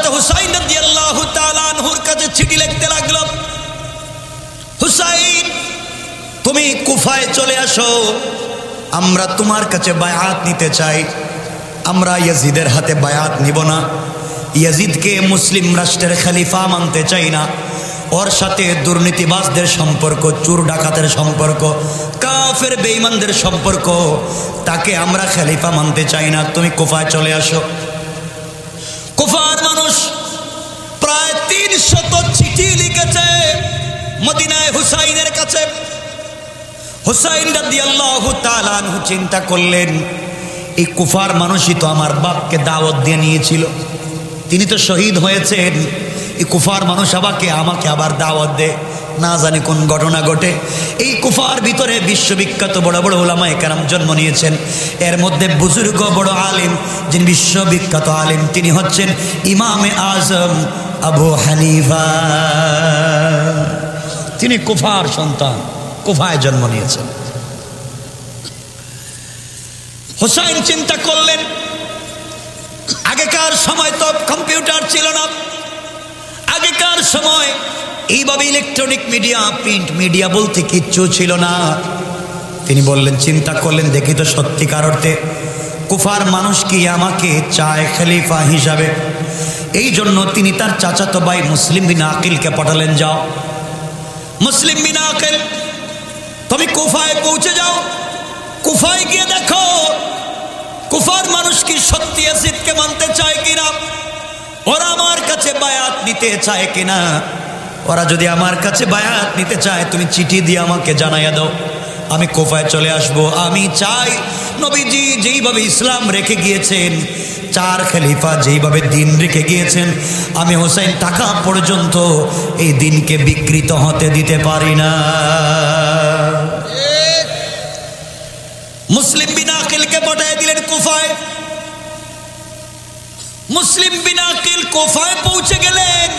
হযরত হুসাইন রাদিয়াল্লাহু তাআলা আনহুর কাছে চিঠি লিখতে লাগলো, হুসাইন তুমি কুফায় চলে আসো, আমরা তোমার কাছে বায়াত নিতে চাই। আমরা ইয়াজিদের হাতে বায়াত নিব না, ইয়াজিদকে মুসলিম রাষ্ট্রের খলিফা মানতে চাই না। ওর সাথে দুর্নীতিবাজদের সম্পর্ক, চোর ডাকাতের সম্পর্ক, কাফের বেঈমানদের সম্পর্ক, তাকে আমরা খলিফা মানতে চাই না, তুমি কুফায় চলে আসো। কুফার মানুষ প্রায় 300 চিঠি লিখেছে মদিনায় হুসাইনের কাছে। হুসাইন রাদিয়াল্লাহু তাআলা আনহু চিন্তা করলেন, এই কুফার মানুষই তো আমার বাপকে দাওয়াত দিয়ে নিয়েছিল, তিনি তো শহীদ হয়েছেন, এই কুফার মানুষ আমাকে আবার দাওয়াত দেয়, না জানি কোন ঘটনা ঘটে। এই কুফার ভিতরে বিশ্ববিখ্যাত বড় বড় উলামায়ে কেরাম জন্ম নিয়েছেন। এর মধ্যে বুজুর্গ বড় আলিম, যিনি বিশ্ববিখ্যাত আলিম, তিনি হচ্ছেন ইমামে আজম আবু হানিফা। তিনি কুফার সন্তান, কুফায় জন্ম নিয়েছেন। হুসাইন চিন্তা করলেন, আগেকার সময় তো কম্পিউটার ছিল না, আগেকার সময় এইভাবে ইলেকট্রনিক মিডিয়া, প্রিন্ট মিডিয়া বলতে কিচ্ছু ছিল না। তিনি বললেন, চিন্তা করলেন, দেখি তো সত্যিকার অর্থে কুফার মানুষ কি আমাকে চায় খলিফা হিসাবে। এই জন্য তিনি তার চাচাতো ভাই মুসলিম বিন আকিলকে পাঠালেন, যাও মুসলিম বিন আকিল, তুমি কুফায় পৌঁছে যাও, কুফায় গিয়ে দেখো কুফার মানুষ কি সত্যি ইয়াজিদকে মানতে চায় কিনা, ওরা আমার কাছে বায়াত নিতে চায় কিনা। ওরা যদি আমার কাছে বায়াত নিতে চায়, তুমি চিঠি দিয়ে আমাকে জানাইয়া দাও, আমি কুফায় চলে আসব। আমি চাই নবীজি যেইভাবে ইসলাম রেখে গিয়েছেন, 4 খলিফা যেইভাবে দিন রেখে গিয়েছেন, আমি হুসাইন টাকা পর্যন্ত এই দিনকে বিকৃত হতে দিতে পারি না। মুসলিম বিন আকিলকে পাঠিয়ে দিলেন কুফায়। মুসলিম বিন আকিল কুফায় পৌঁছে গেলেন।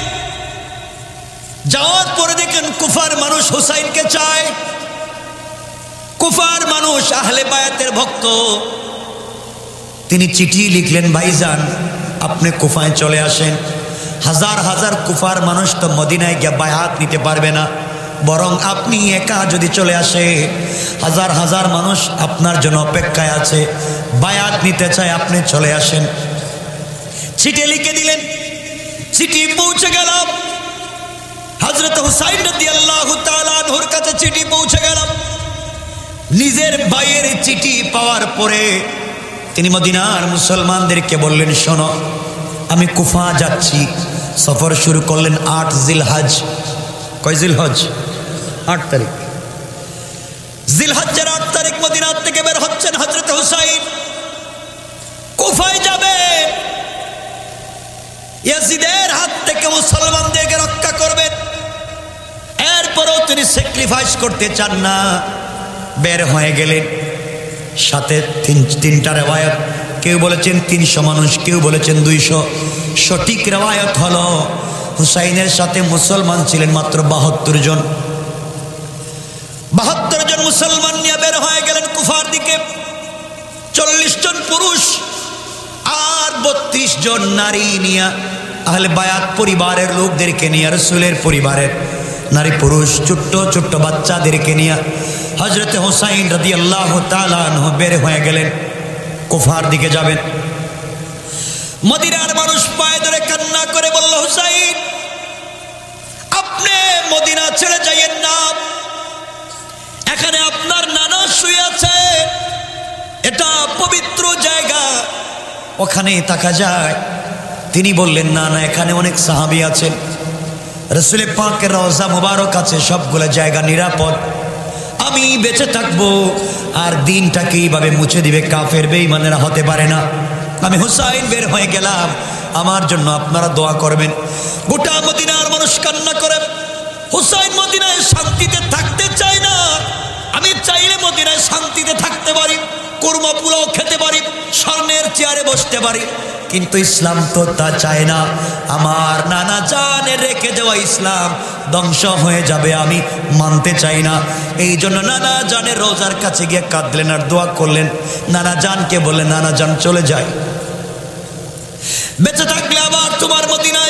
যাওয়ার পরে দেখেন কুফার মানুষ হুসাইনকে চায়। কুফার মানুষ আহলে বায়াতের ভক্ত। তিনি চিঠি লিখলেন, ভাইজান আপনি কুফায় চলে আসেন। হাজার হাজার কুফার মানুষ তো মদিনায় গিয়ে বায়াত নিতে পারবে না, বরং আপনি একা যদি চলে আসে, হাজার হাজার মানুষ আপনার জন্য অপেক্ষায় আছে, বায়াত নিতে চায়, আপনি চলে আসেন। চিঠি লিখে দিলেন, চিঠি পৌঁছে গেল হযরত হুসাইন রাদিয়াল্লাহু তাআলা আনহুর কাছে। চিঠি পৌঁছে গেল। নিজের ভাইয়ের চিঠি পাওয়ার পরে তিনি মদিনার মুসলমানদেরকে বললেন, শোনো আমি কুফা যাচ্ছি। সফর শুরু করলেন 8 জিলহজ। কয় জিলহজ? 8 তারিখ। জিলহজ্জের 8 তারিখ মদিনা থেকে বের হচ্ছেন হযরত হুসাইন। কুফায় যাবে, ইয়াজিদের হাত থেকে মুসলমানদেরকে রক্ষা করবেন। এরপরও তিনি স্যাক্রিফাইস করতে চান না, বের হয়ে গেলেন। সাথে 3টা রেওয়ায়ত, কেউ বলেছেন 300 মানুষ, কেউ বলেছেন 200। সঠিক রেওয়ায়ত হলো হুসাইনের সাথে মুসলমান ছিলেন মাত্র 72 জন। 72 জন মুসলমান নিয়ে বের হয়ে গেলেন কুফার দিকে। 40 জন পুরুষ আর 32 জন নারী নিয়ে, আহলে বায়াত পরিবারের লোকদেরকে নিয়ে, রাসূলের পরিবারের নারী পুরুষ ছোট্ট ছোট্ট বাচ্চাদেরকে নিয়ে হযরত হুসাইন রাদিয়াল্লাহু তাআলা আনহু বের হয়ে গেলেন, কুফার দিকে যাবেন। মদিনার মানুষ পায়ে ধরে কান্না করে বলল, হুসাইন আপনি মদিনা ছেড়ে যাইয়েন না, এখানে আপনার নানা শুয়ে আছে, এটা পবিত্র জায়গা, ওখানে থাকা যায়। তিনি বললেন, না না, এখানে অনেক সাহাবী আছেন, রাসূল পাকের রওজা মুবারক আছে, সবগুলো জায়গা নিরাপদ, আমি বেঁচে থাকবো আর দিনটাকে এইভাবে মুছে দিবে কাফের বেঈমানেরা হতে পারে না। আমি হুসাইন বের হয়ে গেলাম, আমার জন্য আপনারা দোয়া করবেন। গোটা মদিনার মানুষ কান্না করে, হুসাইন মদিনায় শান্তিতে থাকতে চায় না। আমি চাইলে মদিনায় শান্তিতে থাকতে পারি, কুরমা পোলাও খেতে পারি, স্বর্ণের চেয়ারে বসতে পারি, কিন্তু ইসলাম তো তা চায় না। আমার নানা জানের রেখে যাওয়া ইসলাম ধ্বংস হয়ে যাবে, আমি মানতে চাই না। এই জন্য নানা জানের রোজার কাছে গিয়ে কাঁদলেন আর দোয়া করলেন। নানা জানকে বললেন, নানা জান চলে যায়, বেঁচে থাকলে আবার তোমার মদিনা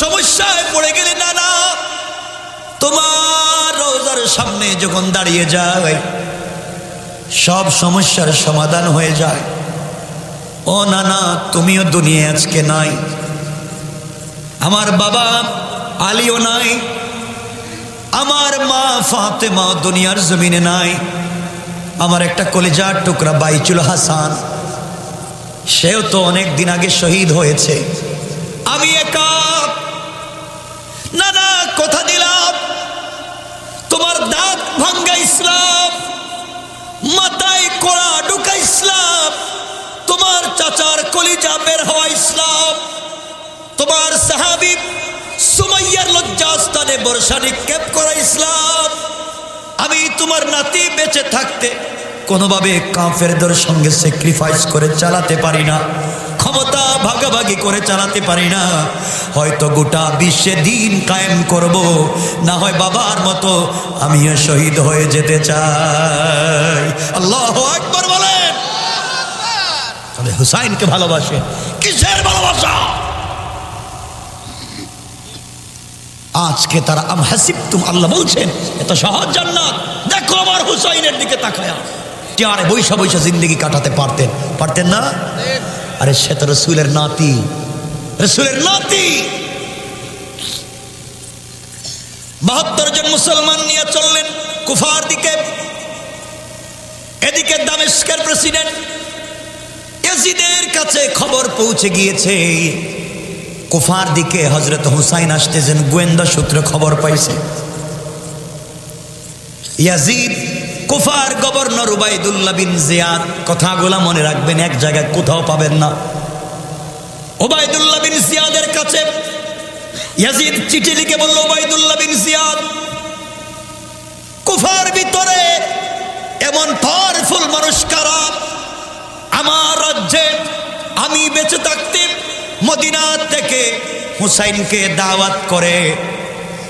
সমস্যায় পড়ে গেলে নানা তোমার রোজার সামনে যখন দাঁড়িয়ে যায় সব সমস্যার সমাধান হয়ে যায়। ও নানা তুমিও দুনিয়া আজকে নাই, আমার বাবা আলীও নাই, আমার মা ফাতেমা দুনিয়ার জমিনে নাই, আমার একটা কলিজার টুকরা বাইচুল হাসান সেও তো অনেক দিন আগে শহীদ হয়েছে। আমি একা। নানা কথা দিলাম তোমার দাঁত ভাঙ্গা ইসলাম, মাথায় কোড়া ঢুকা ইসলাম, তোমার চাচার কলিজা বের হওয়া ইসলাম, তোমার সাহাবী সুমাইয়ার লজ্জাস্থানে বর্ষা নিক্ষেপ করা ইসলাম। আমি তোমার নাতি বেঁচে থাকতে কোনোভাবে কাফেরদের সঙ্গে স্যাক্রিফাইস করে চালাতে পারি না, ক্ষমতা ভাগাভাগি করে চালাতে পারি না। হয়তো গোটা বিশ্বে দিন কায়েম করব, না হয় বাবার মতো আমিও শহীদ হয়ে যেতে চাই। আল্লাহু আকবার বলেন। তবে হুসাইনকে ভালোবাসে। কিসের ভালোবাসা? আজকে তারা আম হাসিবতুম, আল্লাহ বলছেন এত সহজ জান্নাত। দেখো আমার হুসাইনের দিকে তাকায়া, চেয়ারে বৈশা বৈশা জিন্দগি কাটাতে পারতেন না? আরে সে তো রসুলের নাতি, রসুলের নাতি। ৭২ জন মুসলমান নিয়ে চললেন কুফার দিকে। এদিকে দামেস্কের প্রেসিডেন্ট ইয়াজিদের কাছে খবর পৌঁছে গিয়েছে কুফার দিকে হযরত হুসাইন আসতেছেন। গোয়েন্দা সূত্রে খবর পাইছে ইয়াজিদ কুফার গভর্নর উবাইদুল্লাহ বিন জিয়াদ, কথাগুলা মনে রাখবেন, এক জায়গায় কোথাও পাবেন না। উবাইদুল্লাহ বিন জিয়াদের কাছে ইয়াজিদ চিঠি লিখে বলল, উবাইদুল্লাহ বিন জিয়াদ, কুফার ভিতরে এমন পাওয়ারফুল মানুষ কারা? আমার রাজ্যে আমি বেঁচে থাকতে মদিনা থেকে হুসাইনকে দাওয়াত করে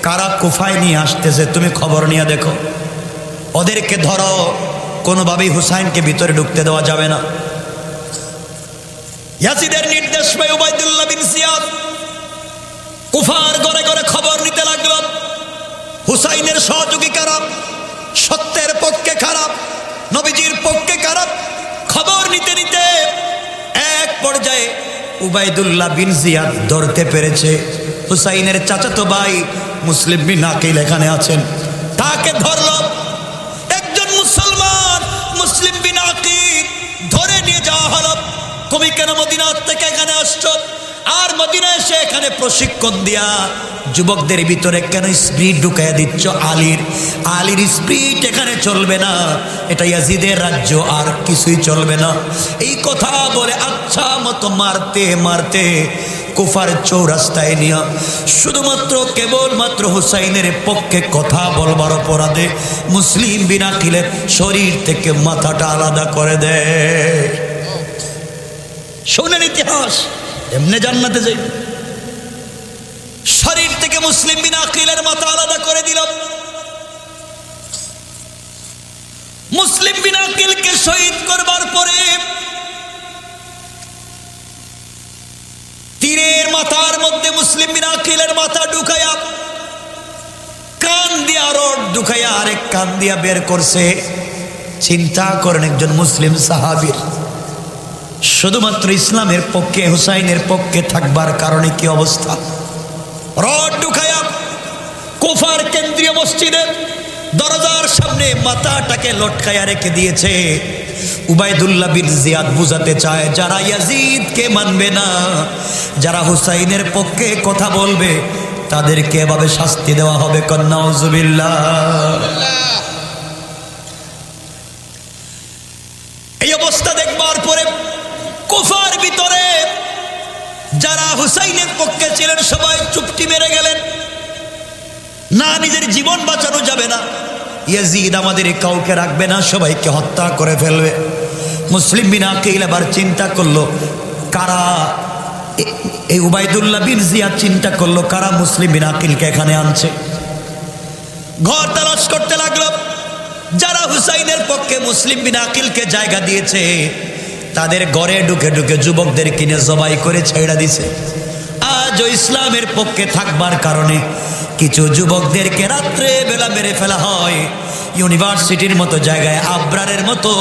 কারা কুফায় নিয়ে আসতেছে, তুমি খবর নিয়ে দেখো, ওদেরকে ধরো, কোনোভাবেই হুসাইনকে ভিতরে ঢুকতে দেওয়া যাবে না। ইয়াজিদের নির্দেশ পেয়ে উবাইদুল্লাহ বিন জিয়াদ কুফার ঘরে ঘরে খবর নিতে লাগলো হুসাইনের সহযোগী কারা, সত্যের পক্ষে খারাপ, নবীজির পক্ষে খারাপ। খবর নিতে নিতে এক পর্যায়ে উবাইদুল্লাহ বিন জিয়াদ ধরতে পেরেছে হুসাইনের চাচাতো ভাই মুসলিম বিন আকিল এখানে আছেন, তাকে ধরল। একজন মুসলমান মুসলিম বিন আকিল ধরে নিয়ে যাওয়া হলো। তুমি কেন মদিনা থেকে এখানে আসছো? আর মদিনা এসে এখানে প্রশিক্ষণ দিয়া যুবকদের ভিতরে কেন স্পিরিট ঢুকাইয়া দিচ্ছ? আলীর স্পিরিট এখানে চলবে না, এটা ইয়াজিদের রাজ্য, আর কিছুই চলবে না। এই কথা বলে আচ্ছা মতো মারতে মারতে কুফার চৌরাস্তায় নিয়ে শুধুমাত্র কেবলমাত্র হুসাইনের পক্ষে কথা বলবার অপরাধে মুসলিম বিন আকিলের শরীর থেকে মাথাটা আলাদা করে দেয়। শোনেন ইতিহাস, এমনি জান্নাতে যাই, শরীর থেকে মুসলিম বিন আকিলের মাথা আলাদা করে দিল। মুসলিম বিন আকিলকে শহীদ করবার পরে তীরের মাথার মধ্যে মুসলিম বিন আকিলের মাথা ঢুকাইয়া কান দিয়া রড ঢুকাইয়া আরেক কান দিয়া বের করছে। চিন্তা করেন একজন মুসলিম সাহাবীর শুধুমাত্র ইসলামের পক্ষে হুসাইনের পক্ষে থাকবার কারণে কি অবস্থা। রড ঢুকাইয়া কুফার কেন্দ্রীয় মসজিদে দরজার সামনে মাথাটাকে লটকাইয়া রেখে দিয়েছে। উবাইদুল্লাহ বিন জিয়াদ বুঝাতে চায় যারা ইয়াজিদকে মানবে না, যারা হুসাইনের পক্ষে কথা বলবে তাদেরকে এভাবে শাস্তি দেওয়া হবে। নাউজুবিল্লাহ। এই অবস্থা দেখবার পরে কুফার ভিতরে যারা হুসাইনের পক্ষে ছিলেন সবাই চুপটি মেরে গেলেন। না, নিজের জীবন বাঁচানো যাবে না, ইয়াজিদ আমাদের কাউকে রাখবে না, সবাইকে হত্যা করে ফেলবে। মুসলিম বিন আকিল এবার চিন্তা করলো কারা, এই উবাইদুল্লাহ বিন জিয়াদ চিন্তা করলো কারা মুসলিম বিন আকিলকে এখানে আনছে। ঘর তালাশ করতে লাগলো। যারা হুসাইনের পক্ষে মুসলিম বিন আকিলকে জায়গা দিয়েছে তাদের ঘরে ঢুকে ঢুকে যুবকদের কিনে জবাই করে ছেড়ে দিছে। আজও ইসলামের পক্ষে থাকবার কারণে কিছু যুবকদেরকে রাত্রে বেলা মেরে ফেলা হয়। ইউনিভার্সিটির মতো জায়গায় আবরারের মতো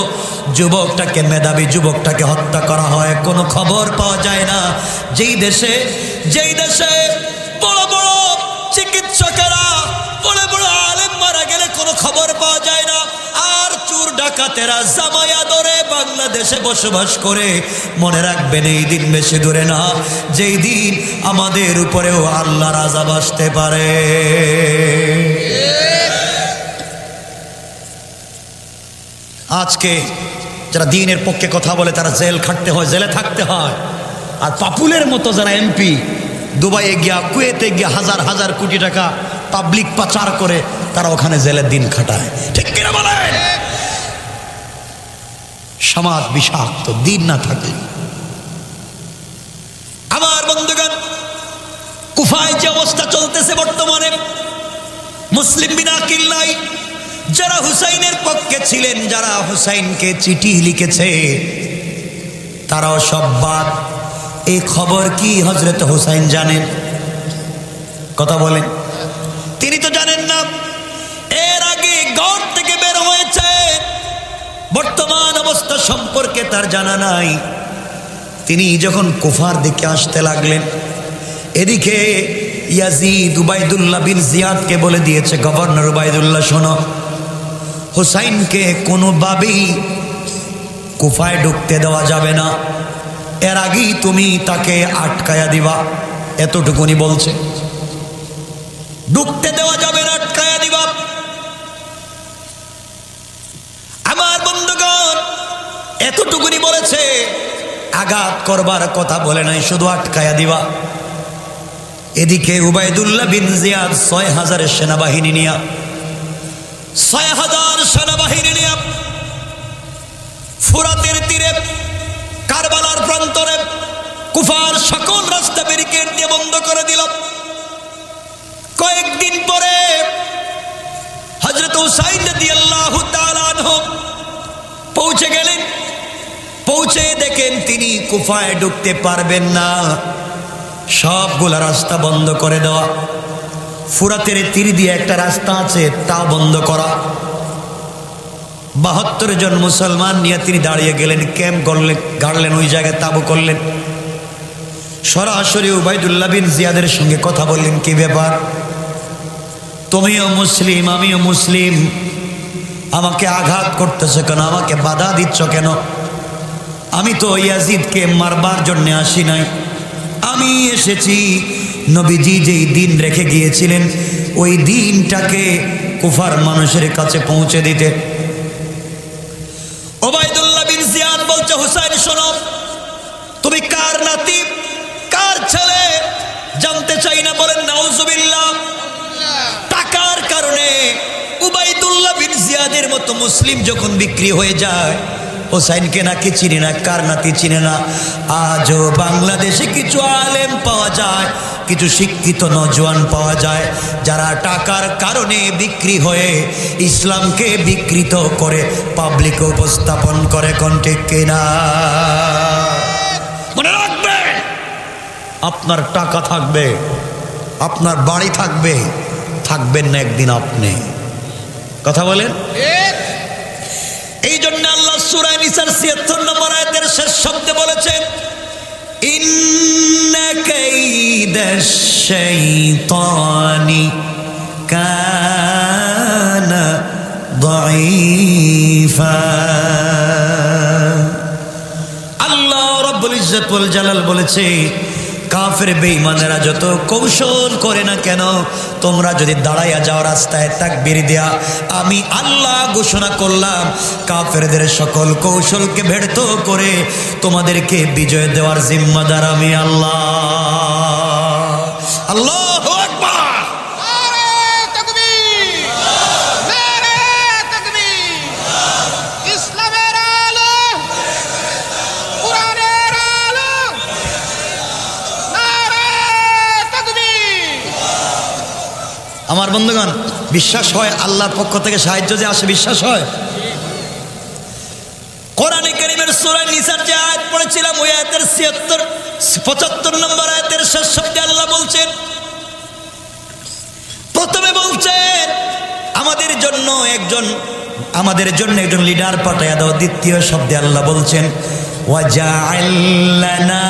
যুবকটাকে, মেধাবী যুবকটাকে হত্যা করা হয়, কোনো খবর পাওয়া যায় না। যেই দেশে বড় বড় চিকিৎসকেরা, বড় বড় আলেম মারা গেলে কোনো খবর পাওয়া যায় না, আর চোর ডাকাতেরা জামাই আদরে বাংলাদেশে বসবাস করে। মনে রাখবেন, এই দিন বেশি দূরে না, যেই দিন আমাদের উপরেও আল্লাহর আযাব আসতে পারে। আজকে যারা দ্বীনের পক্ষে কথা বলে তারা জেল খাটতে হয়, জেলে থাকতে হয়। আর পাপুলের মতো যারা এমপি দুবাইয়ে গিয়া, কুয়েতে গিয়া হাজার হাজার কোটি টাকা পাবলিক পাচার করে, তারা ওখানে জেলের দিন খাটায়। ঠিক কিনা বলেন? সমাজ বিষাক্ত, দিন না থাকে। আমার বন্ধুগণ, কুফায় যে অবস্থা চলতেছে বর্তমানে, মুসলিম বিনা আকিল নাই। যারা হুসাইনের পক্ষে ছিলেন, যারা হুসাইনকে চিঠি লিখেছে, তারাও সব বাদ। এই খবর কি হযরত হুসাইন জানেন? কথা বলেন। তিনি তো জানেন না। এর আগে ঘর থেকে বের হয়েছে, বর্তমান অবস্থা সম্পর্কে তার জানা নাই। তিনি যখন কুফার দিকে আসতে লাগলেন, এদিকে ইয়াজিদ উবাইদুল্লাহ বিন জিয়াদকে বলে দিয়েছে, গভর্নর উবাইদুল্লাহ, শোনো, হুসাইনকে কোনোভাবেই কুফায় ঢুকতে দেওয়া যাবে না, এর আগেই তুমি তাকে আটকায়া দিবা। এতটুকুনি বলছে, ঢুকতে দেওয়া যাবে না, আটকায়া দিবা। আমার বন্ধুগণ, এতটুকুনি বলেছে, আঘাত করবার কথা বলে নাই, শুধু আটকায়া দিবা। এদিকে উবাইদুল্লাহ বিন জিয়াদ ৬,০০০ সেনাবাহিনী নিয়ে, ৬,০০০ সেনাবাহিনী নিয়ে ফুরাতের তীরে, কারবালার প্রান্তরে, কুফার সকল রাস্তা ব্যারিকেড দিয়ে বন্ধ করে দিল। কয়েকদিন পরে হযরত হুসাইন রাদিয়াল্লাহু তাআলা আনহু পৌঁছে গেলেন। পৌঁছে দেখেন তিনি কুফায় ঢুকতে পারবেন না, সবগুলা রাস্তা বন্ধ করে দেওয়া। ফুরাতের তীর দিয়ে একটা রাস্তা আছে, তা বন্ধ করা। ৭২ জন মুসলমান নিয়ে তিনি দাঁড়িয়ে গেলেন, ক্যাম্প গাড়লেন, ওই জায়গায় তাবু করলেন। সরাসরি উবাইদুল্লাহ বিন জিয়াদের সঙ্গে কথা বললেন, কি ব্যাপার, তুমিও মুসলিম, আমিও মুসলিম, আমাকে আঘাত করতেছো কেন, আমাকে বাধা দিচ্ছ কেন? আমি তো ইয়াজিদকে মারবার জন্য আসি নাই, আমি এসেছি নবীজি যেই দিন রেখে গিয়েছিলেন ওই দিনটাকে কুফার মানুষের কাছে পৌঁছে দিতে। উবাইদুল্লাহ বিন জিয়াদ বলছে, হুসাইন শোনো, তুমি কার নাতি, কার ছেলে জানতে চাই না? বলেন নাউজুবিল্লাহ। টাকার কারণে উবাইদুল্লাহ বিন জিয়াদের মতো মুসলিম যখন বিক্রি হয়ে যায়, হুসাইনকে নাকি চিনে না, কার নাতি চিনে না। আজও বাংলাদেশে কিছু আলেম পাওয়া যায়, কিছু শিক্ষিত নওজোয়ান পাওয়া যায়, যারা টাকার কারণে বিক্রি হয়ে ইসলামকে বিকৃত করে পাবলিকে উপস্থাপন করে। কোন ঠিক কিনা? মনে রাখবেন, আপনার টাকা থাকবে, আপনার বাড়ি থাকবে, থাকবেন না একদিন আপনি। কথা বলেন। এই জন্য আল্লাহ সূরা নিসার ৭৬ নম্বর আয়াতের শেষ শব্দে বলেছেন, ইন্না কাইদাশ শাইতানি কানা দাঈফা। আল্লাহ রাব্বুল ইজ্জত ওয়াল জালাল বলেছে, কাফের বেঈমানেরা যত কৌশল করে না কেন, তোমরা যদি দাঁড়াইয়া যাও রাস্তায় তাকবীর দেয়া, আমি আল্লাহ ঘোষণা করলাম কাফেরদের সকল কৌশলকে ব্যর্থ করে তোমাদেরকে বিজয় দেওয়ার জিম্মাদার আমি আল্লাহ। আল্লাহু আকবার। আমার বন্ধুগণ, বিশ্বাস হয় আল্লাহর পক্ষ থেকে সাহায্য যে আসে? বিশ্বাস হয়? কোরআনে কারীমের সূরা নিসার যে আয়াত পড়েছিলাম ওই আয়াতের 75 নম্বর আয়াতের শেষ শব্দে আল্লাহ বলছেন, প্রথমে বলছেন আমাদের জন্য একজন লিডার পাঠায়া দাও। দ্বিতীয় শব্দে আল্লাহ বলছেন ওয়াজআল লানা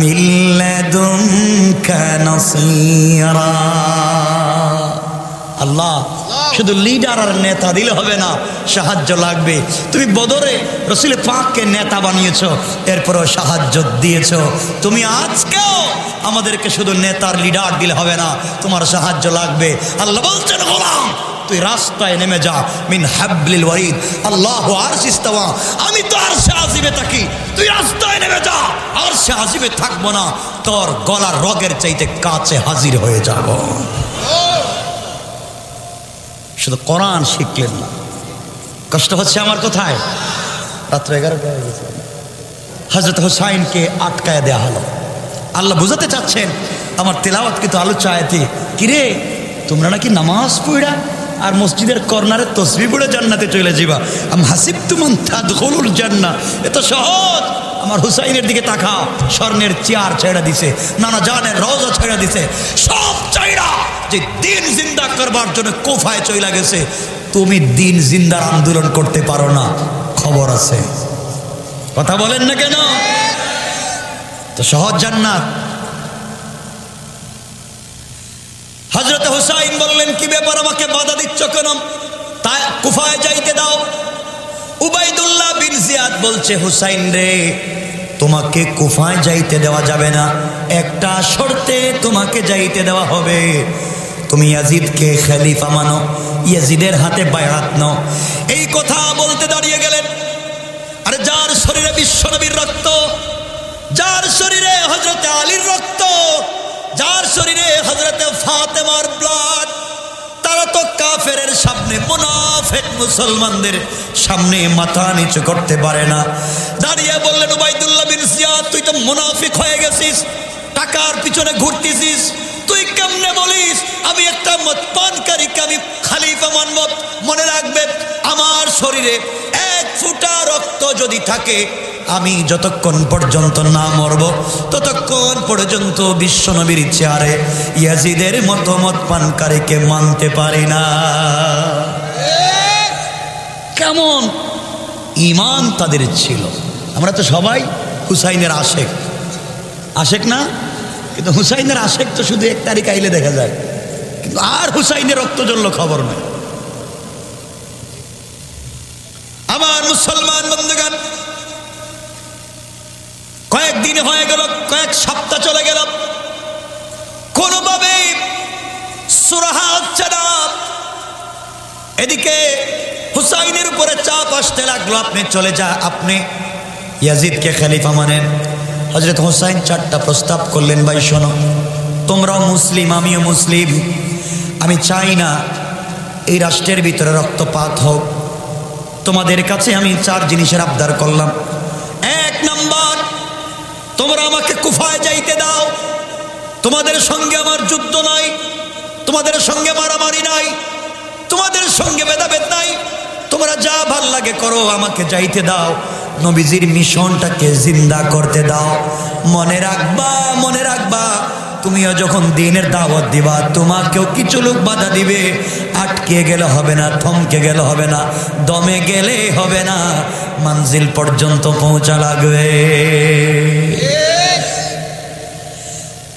মিন লাদুনকা নাসীরা। আল্লাহ শুধু লিডার আর নেতা দিলে হবে না, সাহায্য লাগবে। তুমি বদরে রাসূল পাককে নেতা বানিয়েছো, এরপরও সাহায্য দিয়েছো। তুমি আজকেও আমাদেরকে শুধু নেতার লিডার দিলে হবে না, তোমার সাহায্য লাগবে। আল্লাহ বলছেন গোলাম তুই রাস্তায় নেমে যা, মিন হাবলিল ওয়ারিদ আল্লাহু আরশে ইস্তাওয়া, আমি তো আরশে আজিমে থাকি, তুই রাস্তায় নেমে যা, আরশে আজিমে থাকবো না, তোর গলার রগের চাইতে কাছে হাজির হয়ে যাব। শুধু কোরআন শিখলেন না, কষ্ট হচ্ছে আমার কোথায়? রাত্র 11টা হয়ে গেছে। হযরত হুসাইনকে আটকায় দেয়া হলো। আল্লাহ বুঝাতে চাচ্ছেন আমার তেলাওয়াত কিন্তু আলোচ্য আয়াতে, কিরে তোমরা নাকি নামাজ পড়া আর মসজিদের কর্নারে তসবিহ পড়ে জান্নাতে চলে যাবা, আম হাসিবতুম আন তাদখুলুল জান্নাহ, এত সহজ। আমার হুসাইনের দিকে তাকাও, স্বর্ণের চেয়ার ছেড়ে দিছে, নানা জানের রওজা ছেড়ে দিছে, সব চাইরা যে দিন জিন্দা করবার জন্য কুফায় চলে গেছে। তুমি দিন জিন্দার আন্দোলন করতে পারো না, খবর আছে। কথা বলেন না কেন? তো সহজ জান্নাত। হযরত হুসাইন বললেন কি ব্যাপার, আমাকে বাধা দিচ্ছ কেন? তাই কুফায় যাইতে দাও। উবাইদুল্লাহ বিন জিয়াদ বলছে হুসাইন রে, তোমাকে কুফায় যাইতে দেওয়া যাবে না, একটা শর্তে তোমাকে যাইতে দেওয়া হবে। তুমি ইয়াজিদকে খলিফা মানো, ইয়াজিদের হাতে বায়াত নাও। এই কথা বলতে দাঁড়িয়ে গেলেন। আরে যার শরীরে বিশ্বনবীর রক্ত, যার শরীরে হযরত আলীর রক্ত, যার শরীরে হযরত ফাতেমার ব্লাড, তারা তো কাফেরের সামনে, মুনাফিক মুসলমানদের সামনে মাথা নিচু করতে পারে না। দাঁড়িয়ে বললেন উবাইদুল্লাহ বিন জিয়াদ, তুই তো মুনাফিক হয়ে গেছিস, টাকার পিছনে ঘুরতেছিস, তুই কেমনে বলিস আমি একটা মদপানকারীকে আমি খলিফা মানব? মনে রাখবে আমার শরীরে এক ফোঁটা রক্ত যদি থাকে, আমি যতক্ষণ পর্যন্ত না মরব ততক্ষণ পর্যন্ত বিশ্বনবীর চেয়ারে ইয়াজিদের মতো মদপানকারীকে মানতে পারি না। কেমন ঈমান তাদের ছিল। আমরা তো সবাই হুসাইনের আশেক, আশেক না? কিন্তু হুসাইনের আশেক তো শুধু 1 তারিখ আইলে দেখা যায়, কিন্তু আর হুসাইনের রক্ত জ্বলল খবর নাই। আমার মুসলমান বন্ধুগণ, কয়েকদিন হয়ে গেল, কয়েক সপ্তাহ চলে গেল, কোনোভাবে সুরাহা হচ্ছে না। এদিকে হুসাইনের উপরে চাপ আসতে লাগলো, আপনি চলে যা, আপনি ইয়াজিদকে খলিফা মানেন। হযরত হুসাইন 4টা প্রস্তাব করলেন, ভাই শোনো, তোমরাও মুসলিম, আমিও মুসলিম, আমি চাই না এই রাষ্ট্রের ভিতরে রক্তপাত হোক। তোমাদের কাছে আমি 4 জিনিসের আবদার করলাম। 1 নাম্বার, তোমরা আমাকে কুফায় যাইতে দাও। তোমাদের সঙ্গে আমার যুদ্ধ নাই, তোমাদের সঙ্গে মারামারি নাই, তোমাদের সঙ্গে ভেদাভেদ নাই, তোমরা যা ভাল লাগে করো, আমাকে যাইতে দাও। নবীজির মিশনটাকে জিন্দা করতে দাও। মনে রাখবা, মনে রাখবা, তুমিও যখন দিনের দাওয়াত দিবা, তোমাকেও কিছু লোক বাধা দিবে। আটকে গেলে হবে না, থমকে গেলে হবে না, দমে গেলে হবে না, মঞ্জিল পর্যন্ত পৌঁছা লাগবে।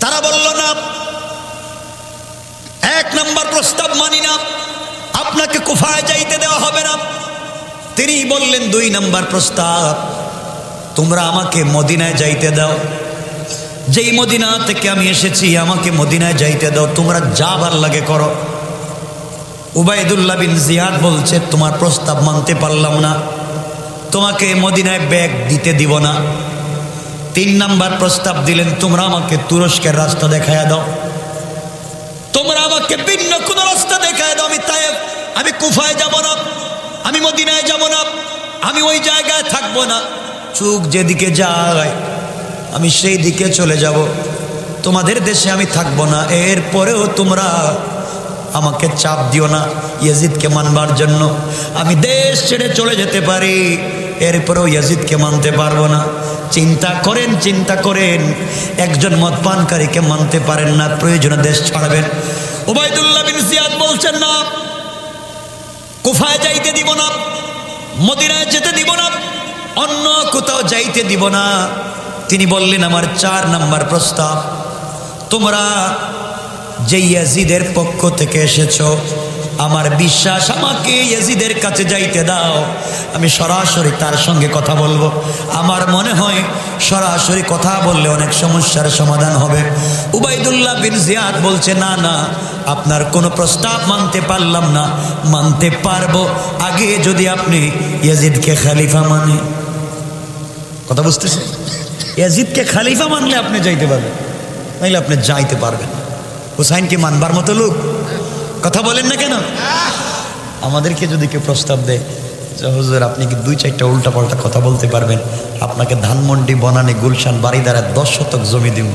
তারা বলল না, 1 নম্বর প্রস্তাব মানি না, আপনাকে কুফায় যাইতে দেওয়া হবে না। তিনি বললেন 2 নম্বর প্রস্তাব, তোমরা আমাকে মদিনায় যাইতে দাও। যেই মদিনা থেকে আমি এসেছি, আমাকে মদিনায় যাইতে দাও, তোমরা যা ভাল লাগে করো। উবাইদুল্লাহ বিন জিয়াদ বলছে, তোমার প্রস্তাব মানতে পারলাম না, তোমাকে মদিনায় ব্যাগ দিতে দিব না। 3 নম্বর প্রস্তাব দিলেন, তোমরা আমাকে তুরস্কের রাস্তা দেখায় দাও, তোমরা আমাকে ভিন্ন কোন রাস্তা দেখায় দাও। আমি কুফায় যাব না, আমি মদিনায় যাব না, আমি ওই জায়গায় থাকবো না। চোখ যেদিকে যায় আমি সেই দিকে চলে যাব, তোমাদের দেশে আমি থাকবো না। এরপরেও তোমরা আমাকে চাপ দিও না ইয়াজিদকে মানবার জন্য। আমি দেশ ছেড়ে চলে যেতে পারি, এরপরেও ইয়াজিদকে মানতে পারবো না। চিন্তা করেন, একজন মদ পানকারীকে মানতে পারেন না, প্রয়োজনে দেশ ছাড়বেন। উবাইদুল্লাহ বিন জিয়াদ বলছেন না, কুফায় যাইতে দিব না, মদিনায় যেতে দিব না, অন্য কোথাও যাইতে দিব না। তিনি বললেন, আমার 4 নাম্বার প্রস্তাব, তোমরা যে ইয়াজিদের পক্ষ থেকে এসেছো, আমার বিশ্বাস, আমাকে ইয়াজিদের কাছে যাইতে দাও, আমি সরাসরি তার সঙ্গে কথা বলবো। আমার মনে হয় সরাসরি কথা বললে অনেক সমস্যার সমাধান হবে। উবাইদুল্লাহ বিন জিয়াদ বলছে, না না, আপনার কোনো প্রস্তাব মানতে পারলাম না, মানতে পারবো আগে যদি আপনি ইয়াজিদকে খলিফা মানে। কথা বুঝতেছেন? ইয়াজিদকে খলিফা মানলে আপনি যাইতে পারবেন, নাইলে আপনি যাইতে পারবেন। হুসাইনকে মানবার মতো লোক? কথা বলেন না কেন? আমাদেরকে যদি কেউ প্রস্তাব দেয় যে হুজুর আপনি কি 2-4টা উল্টা পাল্টা কথা বলতে পারবেন, আপনাকে ধানমন্ডি, বনানী, গুলশান, বাড়িদারা 10 শতক জমি দিব,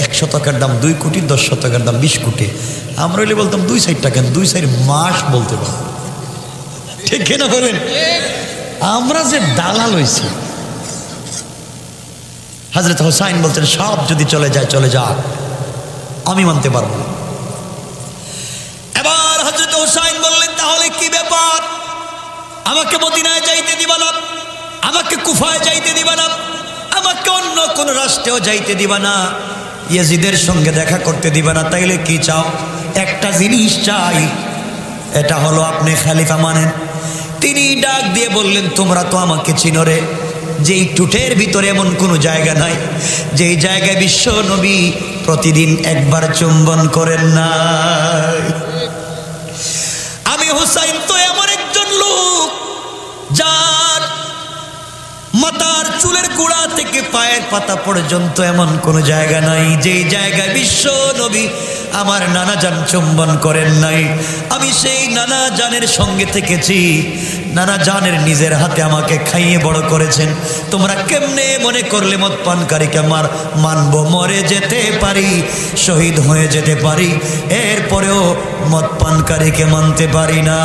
1 শতকের দাম 2 কোটি, 10 শতকের দাম 20 কোটি। আমরা হইলে বলতাম 2-4টা কেন, 2-4 মাস বলতে পারবো। ঠিক কিনা বলেন? আমরা যে দালাল হয়েছি। হযরত হুসাইন বলতেন, সব যদি চলে যায় চলে যাক, আমি মানতে পারবো না। এবার হযরত হুসাইন বললেন, তাহলে কি ব্যাপার? আমাকে মদিনায় যাইতে দিবা না, আমাকে কুফায় যাইতে দিবা না, আমাকে অন্য কোন রাষ্ট্রেও যাইতে দিবা না, ইয়াজিদের সঙ্গে দেখা করতে দিবা না, তাইলে কি চাও? একটা জিনিস চাই, এটা হলো আপনি খলিফা মানেন। তিনি ডাক দিয়ে বললেন, তোমরা তো আমাকে চিনো রে, যেই টুটের ভিতরে এমন কোনো জায়গা নাই যেই জায়গায় বিশ্ব নবী প্রতিদিন একবার চুম্বন করেন না। আমি হুসাইন তো এমন একজন লোক যার মাথার চুলের গোড়া থেকে পায়ের পাতা পর্যন্ত এমন কোনো জায়গা নাই যেই জায়গায় বিশ্ব নবী আমার নানা জান চুম্বন করেন নাই। আমি সেই নানা জানের সঙ্গে থেকেছি, নানা জানের নিজের হাতে আমাকে খাইয়ে বড় করেছেন। তোমরা কেমনে মনে করলে মদ পানকারীকে মানব? মরে যেতে পারি, শহীদ হয়ে যেতে পারি, এরপরেও মদ পানকারীকে মানতে পারি না।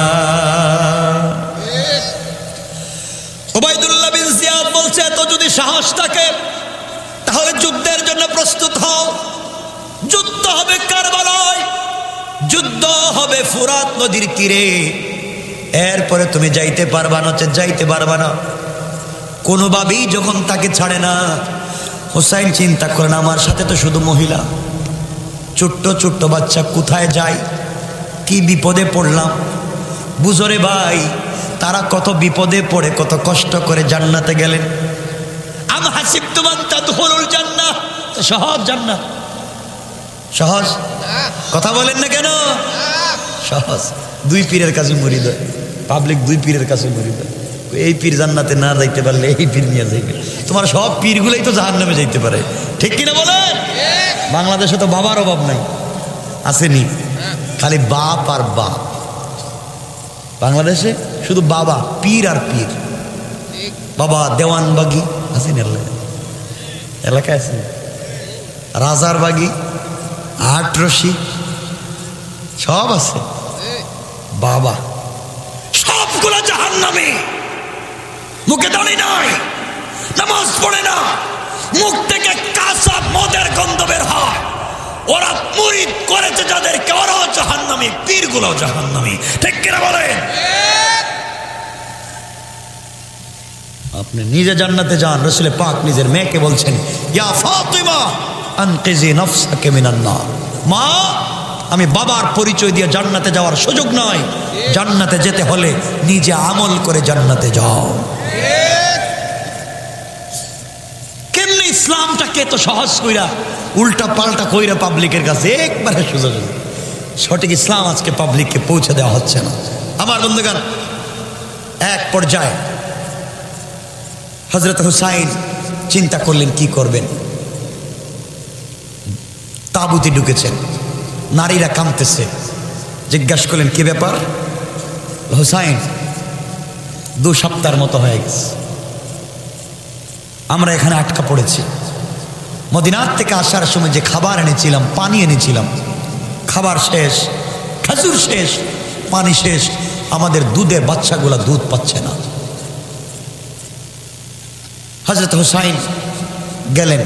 উবাইদুল্লাহ বিন জিয়াদ বলছে, এত যদি সাহস থাকে তাহলে যুদ্ধের জন্য প্রস্তুত হও। যুদ্ধ হবে কারবালায়, যুদ্ধ হবে ফুরাত নদীর তীরে, এরপরে তুমি যাইতে পারবা না, যাইতে পারবা না। কোনোভাবেই যখন তাকে ছাড়ে না, হুসাইন চিন্তা করেন, আমার সাথে তো শুধু মহিলা, ছোট্ট ছোট্ট বাচ্চা, কোথায় যাই, কি বিপদে পড়লাম। বুঝরে ভাই, তারা কত বিপদে পড়ে কত কষ্ট করে জান্নাতে গেলেন। আম হাসিবতুম আন তাদখুলুল জান্নাহ, সহজ জান্নাত, সহজ। কথা বলেন না কেন? সহজ। 2 পীরের কাছে মুরিদ হয়, পাবলিক 2 পীরের কাছে মুরিদ হয়। এই পীর জান্নাতে না যাইতে পারলে এই পীর নিয়ে যাইবে। তোমার সব পীরগুলোই তো জাহান্নামে যাইতে পারে, ঠিক কিনা বলেন? বাংলাদেশে তো বাবার অভাব নাই, আসেনি, খালি বাপ আর বাপ। বাংলাদেশে শুধু বাবা, পীর আর পীর। বাবা দেওয়ানবাগি আছেন এলাকায়, আছেন রাজার বাগি, আটরশি, সব আছে। বাবা সবগুলো জাহান্নামে, মুখে দাঁড়ি নাই, নামাজ পড়ে না, মুখ থেকে কাঁচা মদের গন্ধ বের হয়। ওরা মুরিদ করেছে যাদেরকে, ওরাও জাহান্নামী, পীরগুলো জাহান্নামী, ঠিক কিনা বলেন? আপনি নিজে জান্নাতে যান। রাসূল পাক নিজের মেয়েকে বলছেন, ইয়া ফাতিমা আনকিজি নাফসাকা মিনান নার। মা, আমি বাবার পরিচয় দিয়ে জান্নাতে যাওয়ার সুযোগ নয়, জান্নাতে যেতে হলে নিজে আমল করে জান্নাতে যাও। কেমনে ইসলামটাকে তো সহজ কইরা উল্টা পাল্টা কইরা পাবলিকের কাছে একবারে সুযোগ, সঠিক ইসলাম আজকে পাবলিককে পৌঁছে দেওয়া হচ্ছে না। আমার বন্ধুগণ, এক পর্যায়ে হযরত হুসাইন চিন্তা করলেন কি করবেন। তাঁবুতে ঢুকেছেন, নারীরা কাঁদতেছে। জিজ্ঞাসা করলেন কি ব্যাপার? হুসাইন, 2 সপ্তাহের মতো হয়ে গেছে আমরা এখানে আটকা পড়েছি। মদিনার থেকে আসার সময় যে খাবার এনেছিলাম, পানি এনেছিলাম, খাবার শেষ, খেজুর শেষ, পানি শেষ, আমাদের দুধের বাচ্চাগুলা দুধ পাচ্ছে না। হযরত হুসাইন গেলেন,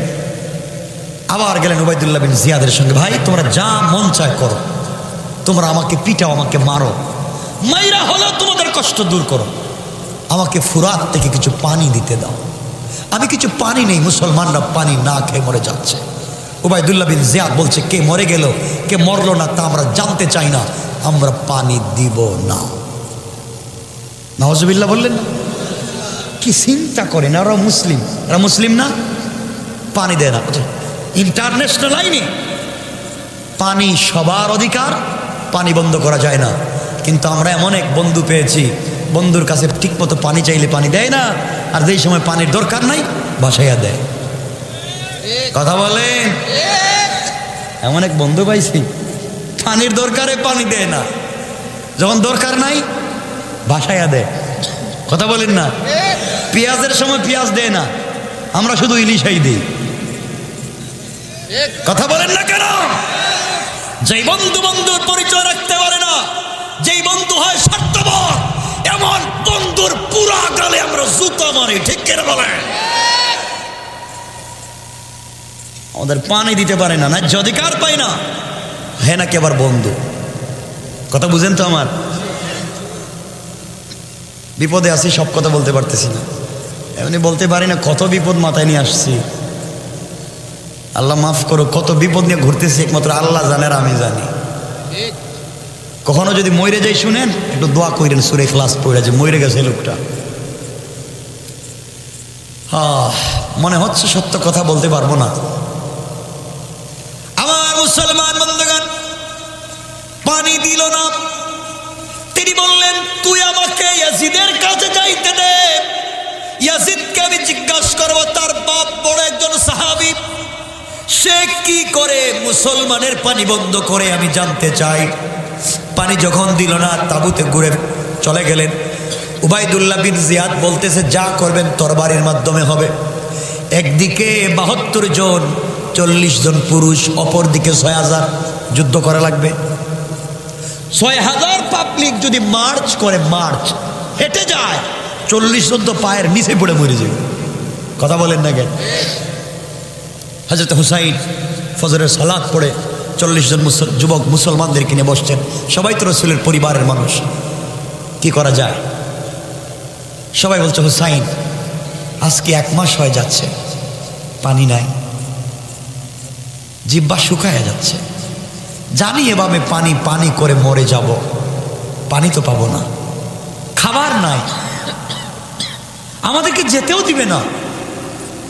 আবার গেলেন উবাইদুল্লাহ বিন জিয়াদের সঙ্গে। ভাই তোমরা যা মন চায় করো, তোমরা আমাকে পিটাও, আমাকে মারো, মাইরা হলেও তোমাদের কষ্ট দূর করো, আমাকে ফুরাত থেকে কিছু পানি দিতে দাও। আমি কিছু পানি নেই, মুসলমানরা পানি না খেয়ে মরে যাচ্ছে। উবাইদুল্লাহ বিন জিয়াদ বলছে, কে মরে গেল কে মরলো না তা আমরা জানতে চাই না, আমরা পানি দিব না। নাউজুবিল্লাহ বললেন না? কি চিন্তা করেন, ওরা মুসলিম, এরা মুসলিম না, পানি দেয় না। ইন্টারন্যাশনাল আইনে পানি সবার অধিকার, পানি বন্ধ করা যায় না। কিন্তু আমরা এমন এক বন্ধু পেয়েছি, বন্ধুর কাছে ঠিক মতো পানি চাইলে পানি দেয় না, আর যেই সময় পানির দরকার নাই ভাসাইয়া দেয়। কথা বলেন? এমন এক বন্ধু পাইছি, পানির দরকারে পানি দেয় না, যখন দরকার নাই ভাসাইয়া দেয়। কথা বলেন না? পেঁয়াজের সময় পেঁয়াজ দেয় না, আমরা শুধু ইলিশাই দিই। কথা বলেন না কেন? যেই বন্ধু বন্ধুর পরিচয় রাখতে পারে না, যেই বন্ধু হয় স্বার্থপর, এমন বন্ধুর পুরা গালে আমরা জুতা মারি। ঠিক কেন বলে? আমাদের পানি দিতে পারে না, ন্যায্য অধিকার পাই না, হ্যাঁ নাকি আবার বন্ধু। কথা বুঝেন তো আমার? বিপদে আছি, সব কথা বলতে পারতেছি না, এমনি বলতে পারি না, কত বিপদ মাথায় নিয়ে আসছি। আল্লাহ মাফ করো, কত বিপদ নিয়ে ঘুরতেছি, একমাত্র আল্লাহ জানে আর আমি জানি। কখনো যদি মরে যাই শুনেন, একটু দোয়া করেন সূরা ইখলাস পড়ে, যে মরে গেছে লোকটা। মনে হচ্ছে সত্য কথা বলতে পারবো না। আমার মুসলমান বন্ধুগণ, পানি দিল না। তিনি বললেন, তুই আমাকে ইয়াজিদের কাছে যাইতে দে, ইয়াজিদকে আমি জিজ্ঞাসা করবো, তার বাপ বড় একজন সাহাবী, সে কি করে মুসলমানের পানি বন্ধ করে আমি জানতে চাই। পানি যখন দিল না, তাঁবুতে ঘুরে চলে গেলেন। উবাইদুল্লাহ বিন জিয়াদ বলতেছে, যা করবেন তরবারির মাধ্যমে হবে। একদিকে ৭২ জন, ৪০ জন পুরুষ, অপর দিকে ৬০০০, যুদ্ধ করা লাগবে। ৬০০০ পাবলিক যদি মার্চ করে, মার্চ হেঁটে যায়, ৪০ জন তো পায়ের নিচে পড়ে মরে যাবে। কথা বলেন না কেন? হযরত হুসাইন ফজরের সালাত পড়ে ৪০ জন যুবক মুসলমানদেরকে নিয়ে বসছেন। সবাই তো রাসূলের পরিবারের মানুষ, কি করা যায়? সবাই বলছে, হুসাইন আজকে ১ মাস হয়ে যাচ্ছে, পানি নাই, জিহ্বা শুকায় যাচ্ছে, জানি এভাবে পানি পানি করে মরে যাব, পানি তো পাবো না, খাবার নাই, আমাদেরকে যেতেও দিবে না,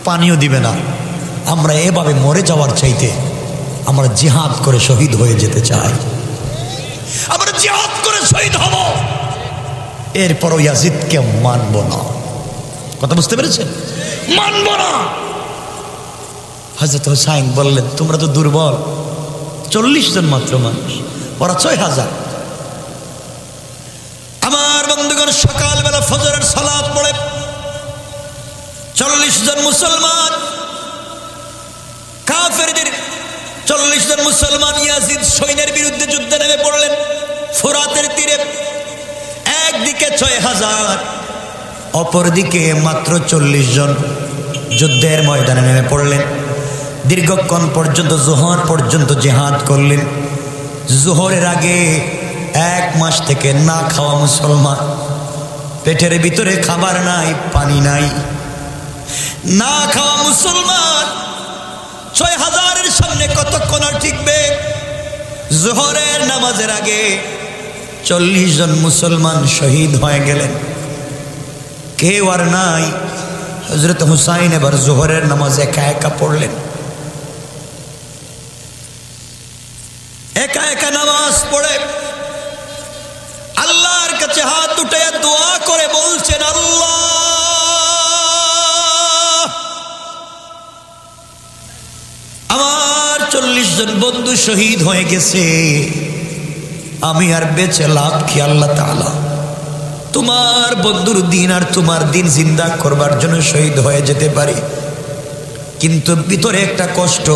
পানিও দিবে না। আমরা এভাবে মরে যাওয়ার চাইতে আমরা জিহাদ করে শহীদ হয়ে যেতে চাই। আমরা জিহাদ করে শহীদ হব, এরপরও ইয়াজিদকে মানব না। কথা বুঝতে পেরেছেন? মানব না। হযরত হুসাইন বললেন, তোমরা তো দুর্বল, ৪০ জন মাত্র মানুষ, ওরা ৬০০০। আমার বন্ধুগণ, সকালবেলা ফজরের সালাত পড়ে ৪০ জন মুসলমান, কাফেরদের ৪০ জন মুসলমান ইয়াজিদ সৈন্যের বিরুদ্ধে যুদ্ধে নেমে পড়লেন। ফোরাতের তীরে একদিকে ৬০০০, অপরদিকে মাত্র ৪০ জন যুদ্ধের ময়দানে নেমে পড়লেন। দীর্ঘক্ষণ পর্যন্ত, জোহর পর্যন্ত জিহাদ করলেন। জোহরের আগে ১ মাস থেকে না খাওয়া মুসলমান, পেটের ভিতরে খাবার নাই, পানি নাই, না খাওয়া মুসলমান ৬০০০-এর সামনে কতক্ষণ আর টিকবে? জোহরের নামাজের আগে ৪০ জন মুসলমান শহীদ হয়ে গেলেন, কেউ আর নাই। হযরত হুসাইন এবার জোহরের নামাজ একা একা পড়লেন। একা একা নামাজ পড়ে আল্লাহর কাছে হাত উঠে দোয়া করে বলছেন, আল্লাহ আমার ৪০ জন বন্ধু শহীদ হয়ে গেছে, আমি আর বেঁচে লাভ কি? আল্লাহ তাআলা তোমার বন্ধুর দিন আর তোমার দিন জিন্দা করবার জন্য শহীদ হয়ে যেতে পারি, কিন্তু ভিতরে একটা কষ্ট,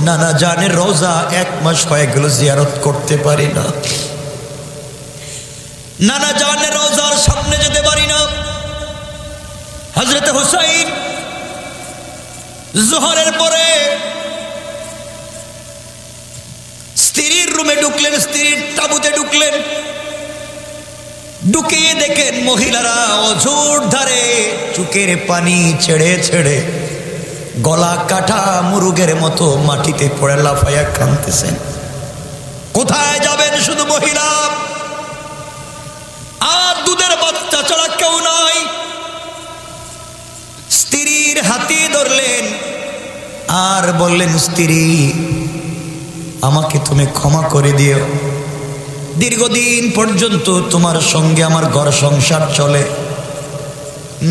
নানা জানের রোজা ১ মাস হয়ে গেল জিয়ারত করতে পারি না, নানা জানের রোজার সামনে যেতে পারি না। হযরত হুসাইন জোহরের পরে স্ত্রীর রুমে ঢুকলেন, স্ত্রীর তাঁবুতে ঢুকলেন, ঢুকিয়ে দেখেন মহিলারা অঝোর ধারে চোখের পানি ছেড়ে ছেড়ে গলা কাটা মুরুগের মতো মাটিতে পড়ে লাফাইয়া কাঁদতেছেন। কোথায় যাবেন? শুধু মহিলা, আর দুধের বাচ্চা ছাড়া কেউ নাই। স্ত্রীর হাতে ধরলেন আর বললেন, স্ত্রী আমাকে তুমি ক্ষমা করে দিও, দীর্ঘদিন পর্যন্ত তোমার সঙ্গে আমার ঘর সংসার চলে,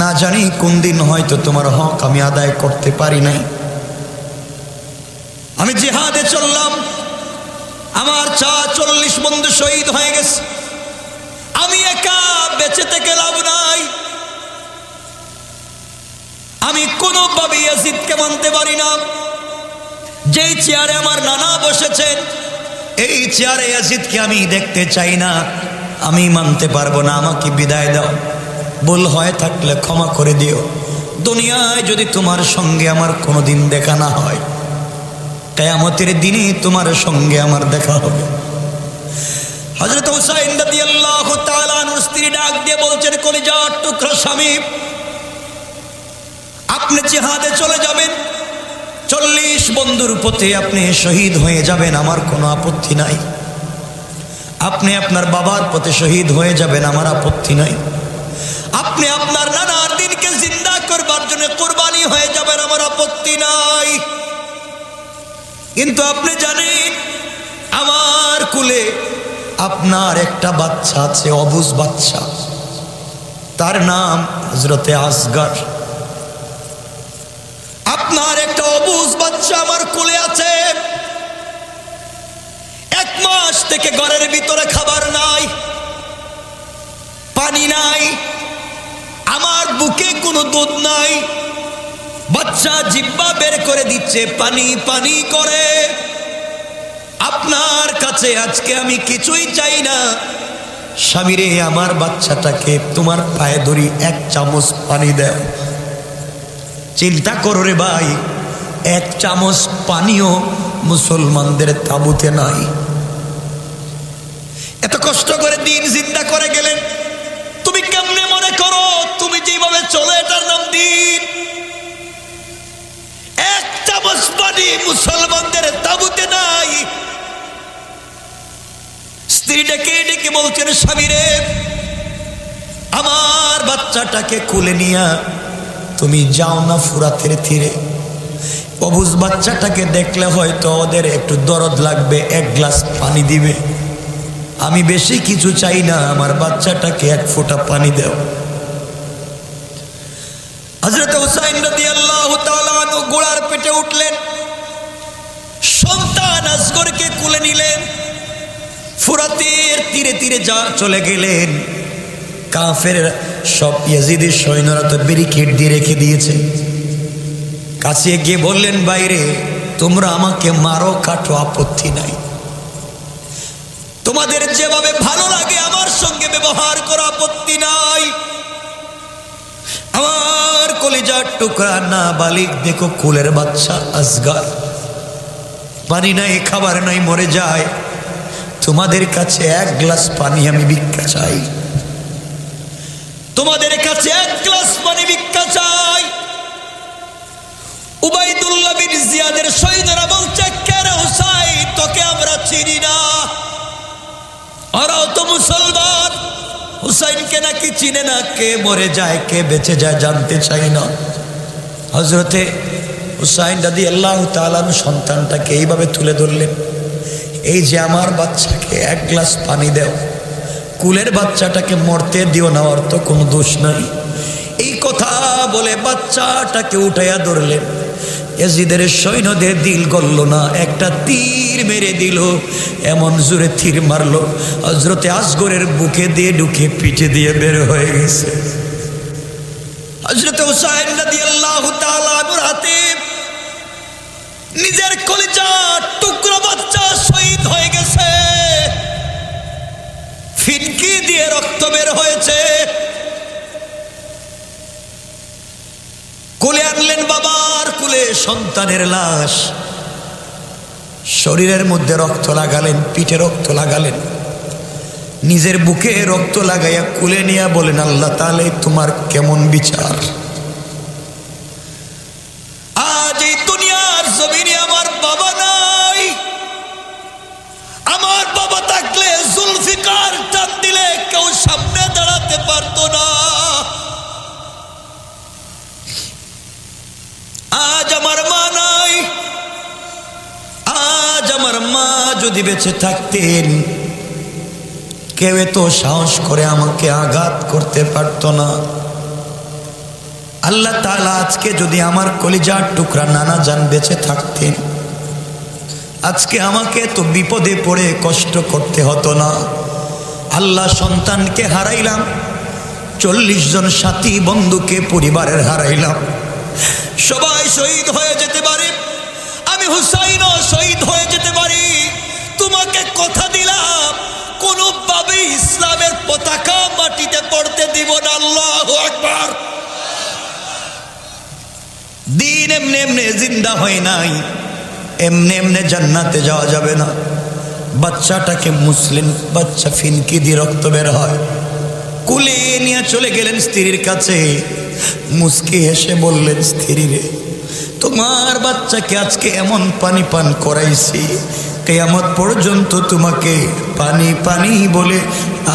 না জানি কোন দিন হয়তো তোমার হক আমি আদায় করতে পারি নাই। আমি জিহাদে চললাম, আমার 40 বন্ধু শহীদ হয়ে গেছে, আমি একা বেঁচে থেকে লাভ নাই। আমি কোনোভাবে ইয়াজিদকে মানতে পারি না। যেই চেয়ারে আমার নানা বসেছেন, এই চেয়ারে ইয়াজিদকে আমি দেখতে চাই না, আমি মানতে পারবো না, আমাকে বিদায় দাও, ভুল হয়ে থাকলে ক্ষমা করে দিও। দুনিয়ায় যদি তোমার সঙ্গে আমার কোনোদিন দেখা না হয়, কিয়ামতের দিনে তোমার সঙ্গে আমার দেখা হবে। হযরত হুসাইন রাদিয়াল্লাহু তাআলা আনহুর স্ত্রী ডাক দিয়ে বলছেন, কলিজার টুকরা স্বামী, আপনি জিহাদে চলে যাবেন, 40 বন্ধুর পথে আপনি শহীদ হয়ে যাবেন, আমার কোনো আপত্তি নাই। আপনি আপনার বাবার পথে শহীদ হয়ে যাবেন, আমার আপত্তি নাই। আপনি আপনার নানার দিনকে জিন্দা করবার জন্য কুরবানি হয়ে যাবেন, আমার আপত্তি নাই। কিন্তু আপনি জানেন আমার কুলে আপনার একটা বাচ্চা আছে, অবুঝ বাচ্চা, তার নাম হযরতে আসগর। আপনার একটা অবুঝ বাচ্চা আমার কোলে আছে, 1 মাস থেকে ঘরের ভিতরে খাবার নাই, পানি নাই, আমার বুকে কোনো দুধ নাই, বাচ্চা জিহ্বা বের করে দিচ্ছে, পানি পানি করে। আপনার কাছে আজকে আমি কিছুই চাই না, স্বামীরে আমার বাচ্চাটাকে তোমার পায়ে ধরি, 1 চামচ পানি দাও। চিন্তা করো রে ভাই, 1 চামচ পানিও মুসলমানদের তাঁবুতে নাই। এত কষ্ট করে দিন জিন্দা করে গেলেন, তুমি কেমনে মনে করো তুমি যেভাবে চলে এটার নাম দিন? 1 চামচ পানি মুসলমানদের তাঁবুতে নাই। স্ত্রী ডেকে ডেকে বলছেন, স্বামীরে আমার বাচ্চাটাকে কোলে নিয়া তুমি যাও না ফুরাতের তীরে, অবুঝ বাচ্চাটাকে দেখলে হয়তো ওদের একটু দরদ লাগবে, 1 গ্লাস পানি দিবে, আমি বেশি কিছু চাই না, আমার বাচ্চাটাকে 1 ফোঁটা পানি দাও। হযরত হুসাইন রাদিয়াল্লাহু তাআলা আনহু গোড়ার পেটে উঠলেন, সন্তান আসগরকে কোলে নিলেন, ফুরাতের তীরে তীরে যা চলে গেলেন। কাফের সব ইয়াজিদের সৈন্যরা তো ব্যারিকেড দিয়ে রেখে দিয়েছে। কাছে গিয়ে বললেন, বাইরে তোমরা আমাকে মারো কাটো, আপত্তি নাই, তোমাদের যেভাবে ভালো লাগে আমার সঙ্গে ব্যবহার করো, আপত্তি নাই। আমার কলিজার টুকরা না বালিক দেখো, কুলের বাচ্চা আসগর, পানি নাই, খাবার নাই, মরে যায়, তোমাদের কাছে 1 গ্লাস পানি আমি ভিক্ষা চাই, তোমাদের কাছে 1 গ্লাস পানি ভিক্ষা চাই। উবাইদুল্লাহ বিন জিয়াদের সৈন্যরা বলছে, কেন হুসাইন তোকে আমরা চিনি না, ওরাও তো মুসলমান, হুসাইনকে নাকি চিনে না, কে মরে যায় কে বেঁচে যায় জানতে চাই না। হযরতে হুসাইন রাদিয়াল্লাহু তাআলা সন্তানটাকে এইভাবে তুলে ধরলেন, এই যে আমার বাচ্চাকে 1 গ্লাস পানি দাও, কুলের বাচ্চাটাকে মরতে দিও না, ওর তো কোনো দোষ নাই। এই কথা বলে বাচ্চাটাকে উঠাইয়া ধরলেন। ইয়াজিদের সৈন্যদের দিল গলল না, একটা তীর মেরে দিল, এমন জোরে তীর মারলো হযরতে আসগরের বুকে দিয়ে ঢুকে পিঠে দিয়ে বের হয়ে গেছে। হযরত হুসাইন রাদিয়াল্লাহু তাআলা আনহুর হাতে নিজের কলিজার টুকরো বাচ্চা শহীদ হয়ে গেছে, ফিনকি দিয়ে রক্ত বের হয়েছে। কোলে আনলেন, বাবার কোলে সন্তানের লাশ, শরীরের মধ্যে রক্ত লাগালেন, পিঠে রক্ত লাগালেন, নিজের বুকে রক্ত লাগাইয়া কুলে নিয়ে বলেন, আল্লাহ তাআলা তোমার কেমন বিচার। আজ এই দুনিয়ার জমিনে আমার বাবা নাই, আমার বাবা থাকলে জুলফিকার টান দিলে কেউ সামনে দাঁড়াতে পারতো না। আজ আমার মা নাই, আজ আমার মা যদি বেঁচে থাকতেন কেউ এত সাহস করে আমাকে আঘাত করতে পারতো না। আল্লাহ তাআলা আজকে যদি আমার কলিজার টুকরা নানা জান বেঁচে থাকতেন, আজকে আমাকে তো বিপদে পড়ে কষ্ট করতে হতো না। আল্লাহ সন্তানকে হারাইলাম, 40 জন সাথী বন্ধুকে পরিবারের হারাইলাম। সবাই শহীদ হয়ে যেতে পারে, আমি হুসাইনও শহীদ হয়ে যেতে পারি। তোমাকে কথা দিলাম কোনোভাবে ইসলামের পতাকা মাটিতে পড়তে দিব না। আল্লাহু আকবার। দিন এমনি এমনি জিন্দা হয় নাই, এমনি এমনি জান্নাতে যাওয়া যাবে না। বাচ্চাটাকে মুসলিম বাচ্চা, ফিনকি দিয়ে রক্ত বের হয়, কুলে নিয়ে চলে গেলেন স্ত্রীর কাছে। মুস্কি হেসে বললেন, স্ত্রী রে, তোমার বাচ্চাকে আজকে এমন পানি পান করাইছি, কিয়ামত পর্যন্ত তোমাকে পানি পানি বলে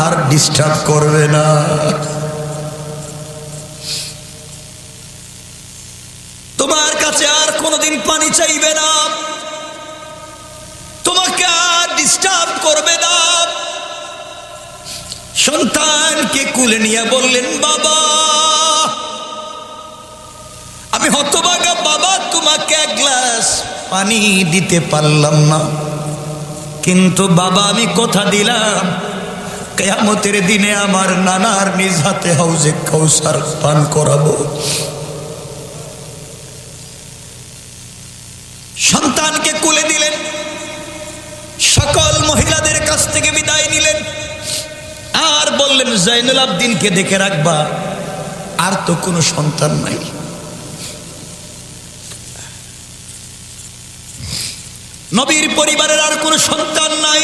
আর ডিস্টার্ব করবে না। তোমার কাছে আর কোনোদিন পানি চাইবে না, তোমাকে আর ডিস্টার্ব করবে না। সন্তানকে কুলে নিয়ে বললেন, বাবা আমি হতভাগা বাবা, তোমাকে এক গ্লাস পানি দিতে পারলাম না, কিন্তু বাবা আমি কথা দিলাম কিয়ামতের দিনে আমার নানার নিজ হাতে হাউজে কাউসার পান করাবো। সন্তানকে কুলে দিলেন, সকল মহিলাদের কাছ থেকে বিদায় নিলেন, আর বললেন জাইনুল আবদিনকে দেখে রাখবা, আর তো কোনো সন্তান নাই। নবীর পরিবারের আর কোনো সন্তান নাই,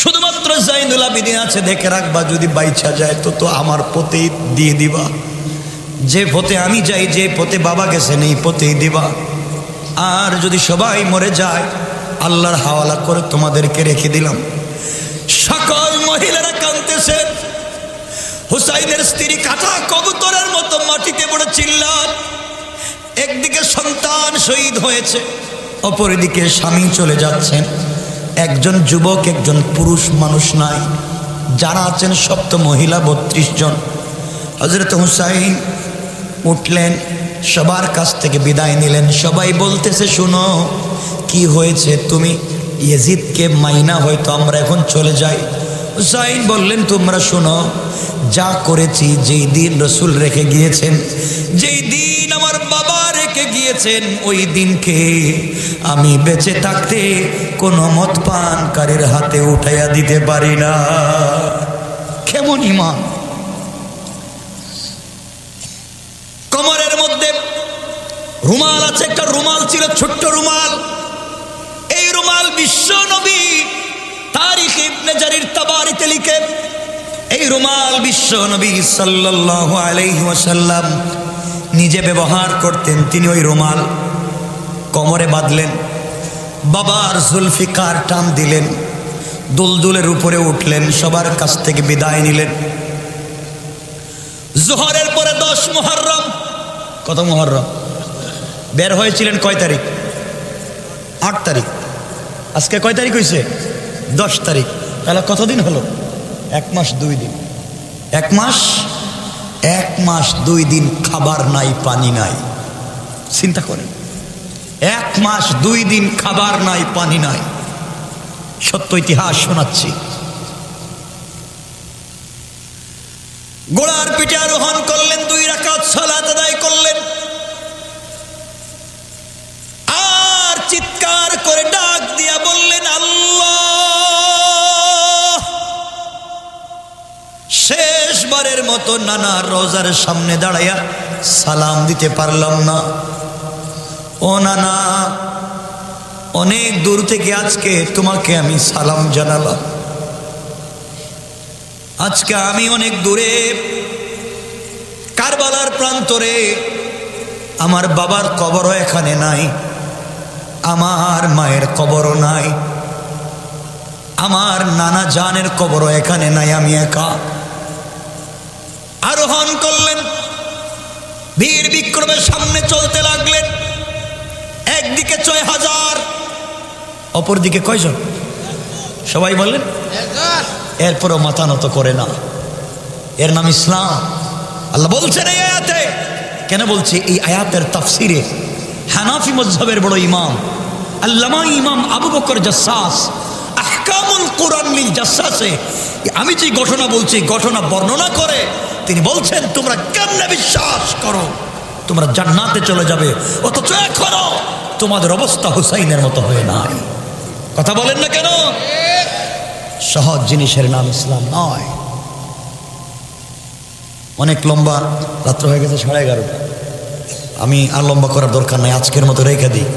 শুধুমাত্র জাইনুল আবিদিন আছে, দেখে রাখবা, যদি বাইচা যায় তো আমার পথেই দিয়ে দিবা, যে পথে আমি যাই, যে পথে বাবা গেছেন এই পথেই দিবা। আর যদি সবাই মরে যায় আল্লাহর হাওয়ালা করে তোমাদেরকে রেখে দিলাম। সকল মহিলারা কাঁদতেছেন, হুসাইনের স্ত্রী কাটা কবুতরের মতো মাটিতে পড়ে চিল্লান। একদিকে সন্তান শহীদ হয়েছে, অপরদিকে স্বামী চলে যাচ্ছেন, একজন যুবক একজন পুরুষ মানুষ নাই, যারা আছেন সব তো মহিলা 32 জন। হযরত হুসাইন উঠলেন, সবার কাছ থেকে বিদায় নিলেন। সবাই বলতেছে, শুনো কি হয়েছে, তুমি ইয়াজিদকে মাইনা হয়তো আমরা এখন চলে যাই। হুসাইন বললেন, তোমরা শোনো, যা করেছি, যেই দিন রসুল রেখে গিয়েছেন, যেই দিন আমার বাবা রেখে গিয়েছেন, ওই দিনকে আমি বেঁচে থাকতে কোনো মদ পানকারীর হাতে উঠাইয়া দিতে পারি না। কেমন ঈমান! কোমরের মধ্যে রুমাল আছে, একটা রুমাল ছিল, ছোট্ট রুমাল। এই রুমাল বিশ্ব নবী তারিখ ইবনে জারির তাবারিতে লিখে, এই রুমাল বিশ্ব নবী সাল্লাল্লাহু আলাইহি ওয়াসাল্লাম নিজে ব্যবহার করতেন। তিনি ওই রুমাল কোমরে বাঁধলেন, বাবার জুলফিকার টান দিলেন, দুলদুলের উপরে উঠলেন, সবার কাছ থেকে বিদায় নিলেন। জোহরের পরে 10 মুহররম, কত মুহররম? বের হয়েছিলেন কয় তারিখ? 8 তারিখ। আজকে কয় তারিখ হয়েছে? 10 তারিখ। তাহলে কতদিন হলো? 1 মাস 2 দিন। 1 মাস 2 দিন খাবার নাই, পানি নাই। চিন্তা করেন, 1 মাস 2 দিন খাবার নাই, পানি নাই। সত্য ইতিহাস শোনাচ্ছি। ঘোড়ার পিঠে আরোহণ করলেন, 2 রাকাত সালাত আদায় করলেন, আর চিৎকার করে ডাক দিয়া বললেন, আল্লাহ। শেষবারের মতো নানা রোজার সামনে দাঁড়াইয়া সালাম দিতে পারলাম না। ও নানা, অনেক দূর থেকে আজকে তোমাকে আমি সালাম জানালাম। আজকে আমি অনেক দূরে কারবালার প্রান্তরে, আমার বাবার কবরও এখানে নাই, আমার মায়ের কবরও নাই, আমার নানা জানের কবরও এখানে নাই, আমি একা। আরোহণ করলেন, বীর বিক্রমের সামনে চলতে লাগলেন। একদিকে ৬,০০০, অপরদিকে কয়জন? সবাই বললেন। এরপরও মাথা নত করে না। এর নাম ইসলাম। আল্লাহ বলছেন এই আয়াতে। কেন বলছে? এই আয়াতের তাফসিরে হানাফি মযহাবের বড় ইমাম আল্লামা ইমাম আবু বকর জাসসাস আহকামুল কুরআন লিল জাসসাসে আমি যে ঘটনা বলছি, ঘটনা বর্ণনা করে তিনি বলছেন, তোমরা কেমনে বিশ্বাস করো তোমরা জান্নাতে চলে যাবে, অথচ এখনো তোমাদের অবস্থা হুসাইনের মতো হয়ে নাই? কথা বলেন না কেন? সহজ জিনিসের নাম ইসলাম নয়। অনেক লম্বা রাত্র হয়ে গেছে, 11:30। আমি আর লম্বা করার দরকার নাই, আজকের মতো রেখে দিই।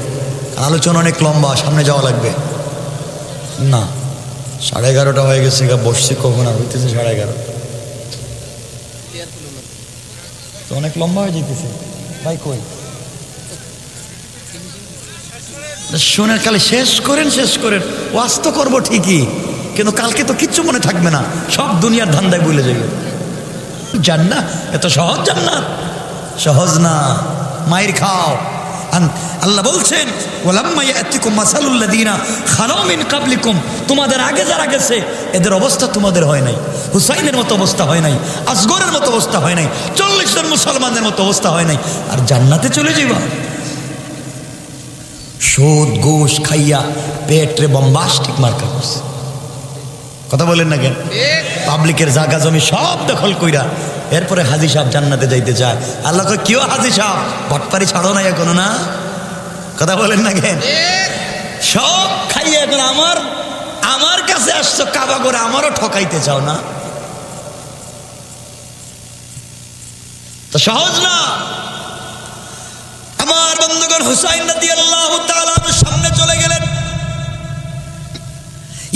আলোচনা অনেক লম্বা, সামনে যাওয়া লাগবে না। 11:30 হয়ে গেছে, বসছি কখন আর হইতেছে 11:30, তো অনেক লম্বা হয়ে যেতেছে। ভাই কই শোনেন, কালে শেষ করেন, শেষ করেন। ওয়াজ তো করবো ঠিকই, কিন্তু কালকে তো কিচ্ছু মনে থাকবে না, সব দুনিয়ার ধান্দায় ভুলে যাবে। জান্নাত এত সহজ? জান্নাত সহজ না, মায়ের খাও। আল্লাহ বলছেন, ওয়ালাম্মা ইয়াতিকুম মাসালুল্লাযীনা খালাউ মিন ক্বাবলিকুম, তোমাদের আগে যারা গেছে এদের অবস্থা তোমাদের হয় নাই। হুসাইনের মতো অবস্থা হয় নাই, আসগরের মতো অবস্থা হয় নাই, 40 জন মুসলমানের মতো অবস্থা হয় নাই, আর জান্নাতে চলে যাবা। সুদ ঘুষ খাইয়া পেটরে বম্বাস্টিক মার্কা করছে। কথা বলেন না কেন? পাবলিকের জায়গা জমি সব দখল কইরা এরপরে হাজী সাহেব জান্নাতে যাইতে চায়। আল্লাহ কয়, কেউ হাজী সাহেব বটপারি ছাড়ো না এখনো না? কথা বলেন না কেন? সব খাইয়া এখন আমার কাছে আসছো কাবা করে, আমারও ঠকাইতে চাও না? তো সহজ না। আমার বন্ধুগণ, হুসাইন রাদিয়াল্লাহু তাআলা সামনে চলে গেলেন।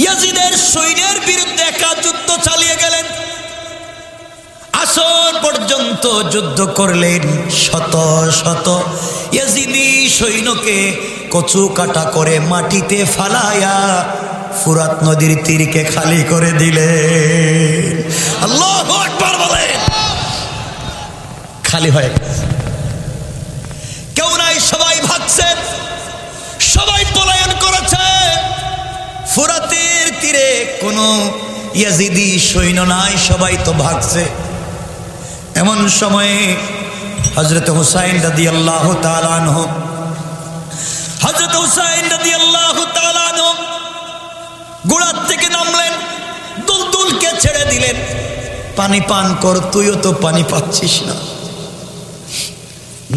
ইয়াজিদের সৈন্যের বিরুদ্ধে একা যুদ্ধ চালিয়ে গেলেন। আসর পর্যন্ত যুদ্ধ করলেন। শত শত ইয়াজিদি সৈন্যকে কচু কাটা করে মাটিতে ফালায়া ফুরাত নদীর তীরকে খালি করে দিলেন। আল্লাহু আকবার বলেন। খালি হয়ে গেছে, কেউ নাই, সবাই ভাগছে, সবাই পলায়ন করেছে। ফুরাতের তীরে কোনো ইয়াজিদি সৈন্য নাই, সবাই তো ভাগছে। এমন সময়ে হযরত হুসাইন রাদিয়াল্লাহু তাআলা আনহু ঘোড়া থেকে নামলেন, দুলদুলকে ছেড়ে দিলেন, পানি পান কর, তুইও তো পানি পাচ্ছিস না।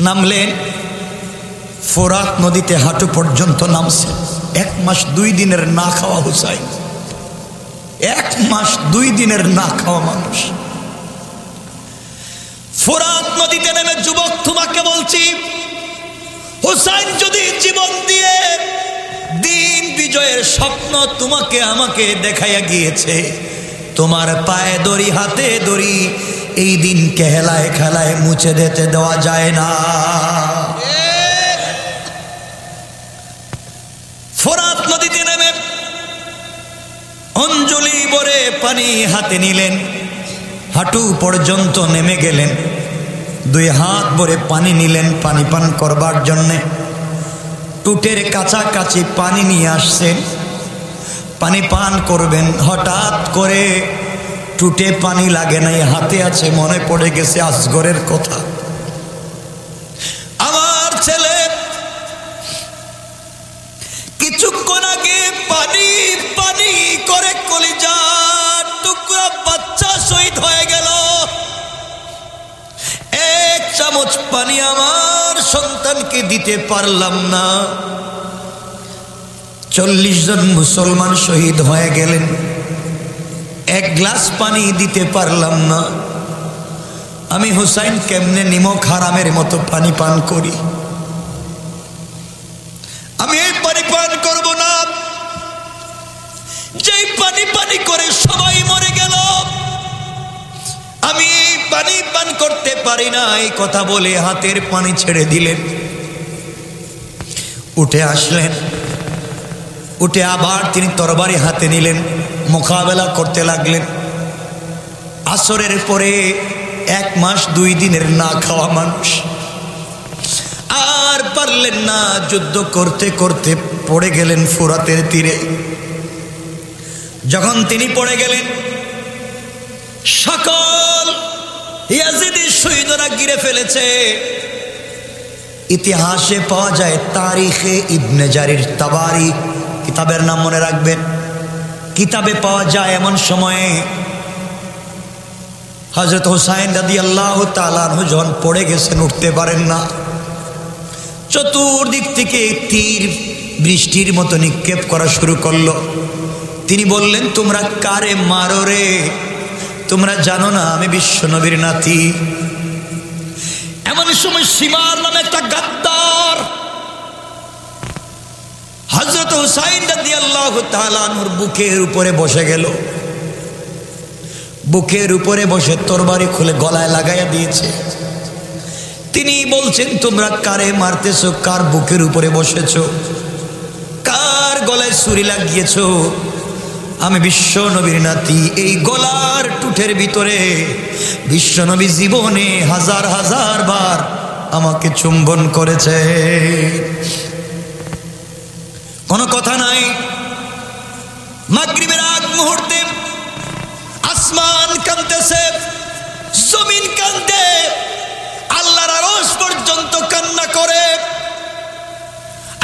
নামলেন, ফোরাত নদীতে হাঁটু পর্যন্ত নামছে। 1 মাস 2 দিনের না খাওয়া হুসাইন, 1 মাস 2 দিনের না খাওয়া মানুষ। ফোরাত নদীতে নেমে, যুবক তোমাকে বলছি, হুসাইন যদি জীবন দিয়ে দিন বিজয়ের স্বপ্ন তোমাকে আমাকে দেখাইয়া গিয়েছে, তোমার পায়ে দড়ি হাতে দড়ি এই দিনকে হেলায় খেলায় মুছে দিতে দেওয়া যায় না। ফোরাত নদীতে নেমে অঞ্জলি ভরে পানি হাতে নিলেন, হাঁটু পর্যন্ত নেমে গেলেন, 2 হাত ভরে পানি নিলেন পানি পান করবার জন্যে। টুটের কাছাকাছি পানি নিয়ে আসছেন, পানি পান করবেন। হঠাৎ করে টুটে পানি লাগে নাই, হাতে আছে, মনে পড়ে গেছে আসগরের কথা। আমার ছেলে কিছুক্ষণ আগে পানি পানি করে কলিজার টুকরা বাচ্চা শহীদ হয়ে গেল। 1 চামচ পানি আমার সন্তানকে দিতে পারলাম না। 40 জন মুসলমান শহীদ হয়ে গেলেন, 1 গ্লাস পানি দিতে পারলাম না। আমি হুসাইন কেমনে নিমক হারামের মতো পানি পান করি? আমি পানি পান করতে পারি না, এই কথা বলে হাতের পানি ছেড়ে দিলেন। উঠে আসলেন, উঠে আবার তিনি তরবারি হাতে নিলেন, মোকাবেলা করতে লাগলেন। আসরের পরে 1 মাস 2 দিনের না খাওয়া মানুষ আর পারলেন না, যুদ্ধ করতে করতে পড়ে গেলেন ফোরাতের তীরে। যখন তিনি পড়ে গেলেন, সকল ইয়াজিদি শহীদরা ঘিরে ফেলেছে। ইতিহাসে পাওয়া যায়, তারিখে ইবনে জারির তাবারি কিতাবের নাম মনে রাখবেন, কিতাবে পাওয়া যায় এমন সময়ে হযরত হুসাইন রাদিয়াল্লাহু তাআলা আনহু যখন পড়ে গেছেন, উঠতে পারেন না, চতুর্দিক থেকে তীর বৃষ্টির মতো নিক্ষেপ করা শুরু করলো। তিনি বললেন, তোমরা কারে মারো রে? তোমরা জানো না আমি বিশ্বনবীর নাতি? এমন সময় শিমার নামে একটা গাদ্দার হযরত হুসাইন রাদিয়াল্লাহু তাআলা আনহুর বুকের উপরে বসে গেল। বুকের উপরে বসে তরবারি খুলে গলায় লাগাইয়া দিয়েছে। তিনি বলছেন, তোমরা কারে মারতেছো? কার বুকের উপরে বসেছো? কার গলায় ছুরি লাগিয়েছো? আমি বিশ্বনবীর নাতি। এই গলার টুটের ভিতরে বিশ্বনবী জীবনে হাজার হাজার বার আমাকে চুম্বন করেছে। কোনো কথা নাই। মাগরিবের আগ মুহূর্তে আসমান কাঁদতেছে, জমিন কাঁদে, আল্লাহর আরশ পর্যন্ত কান্না করে।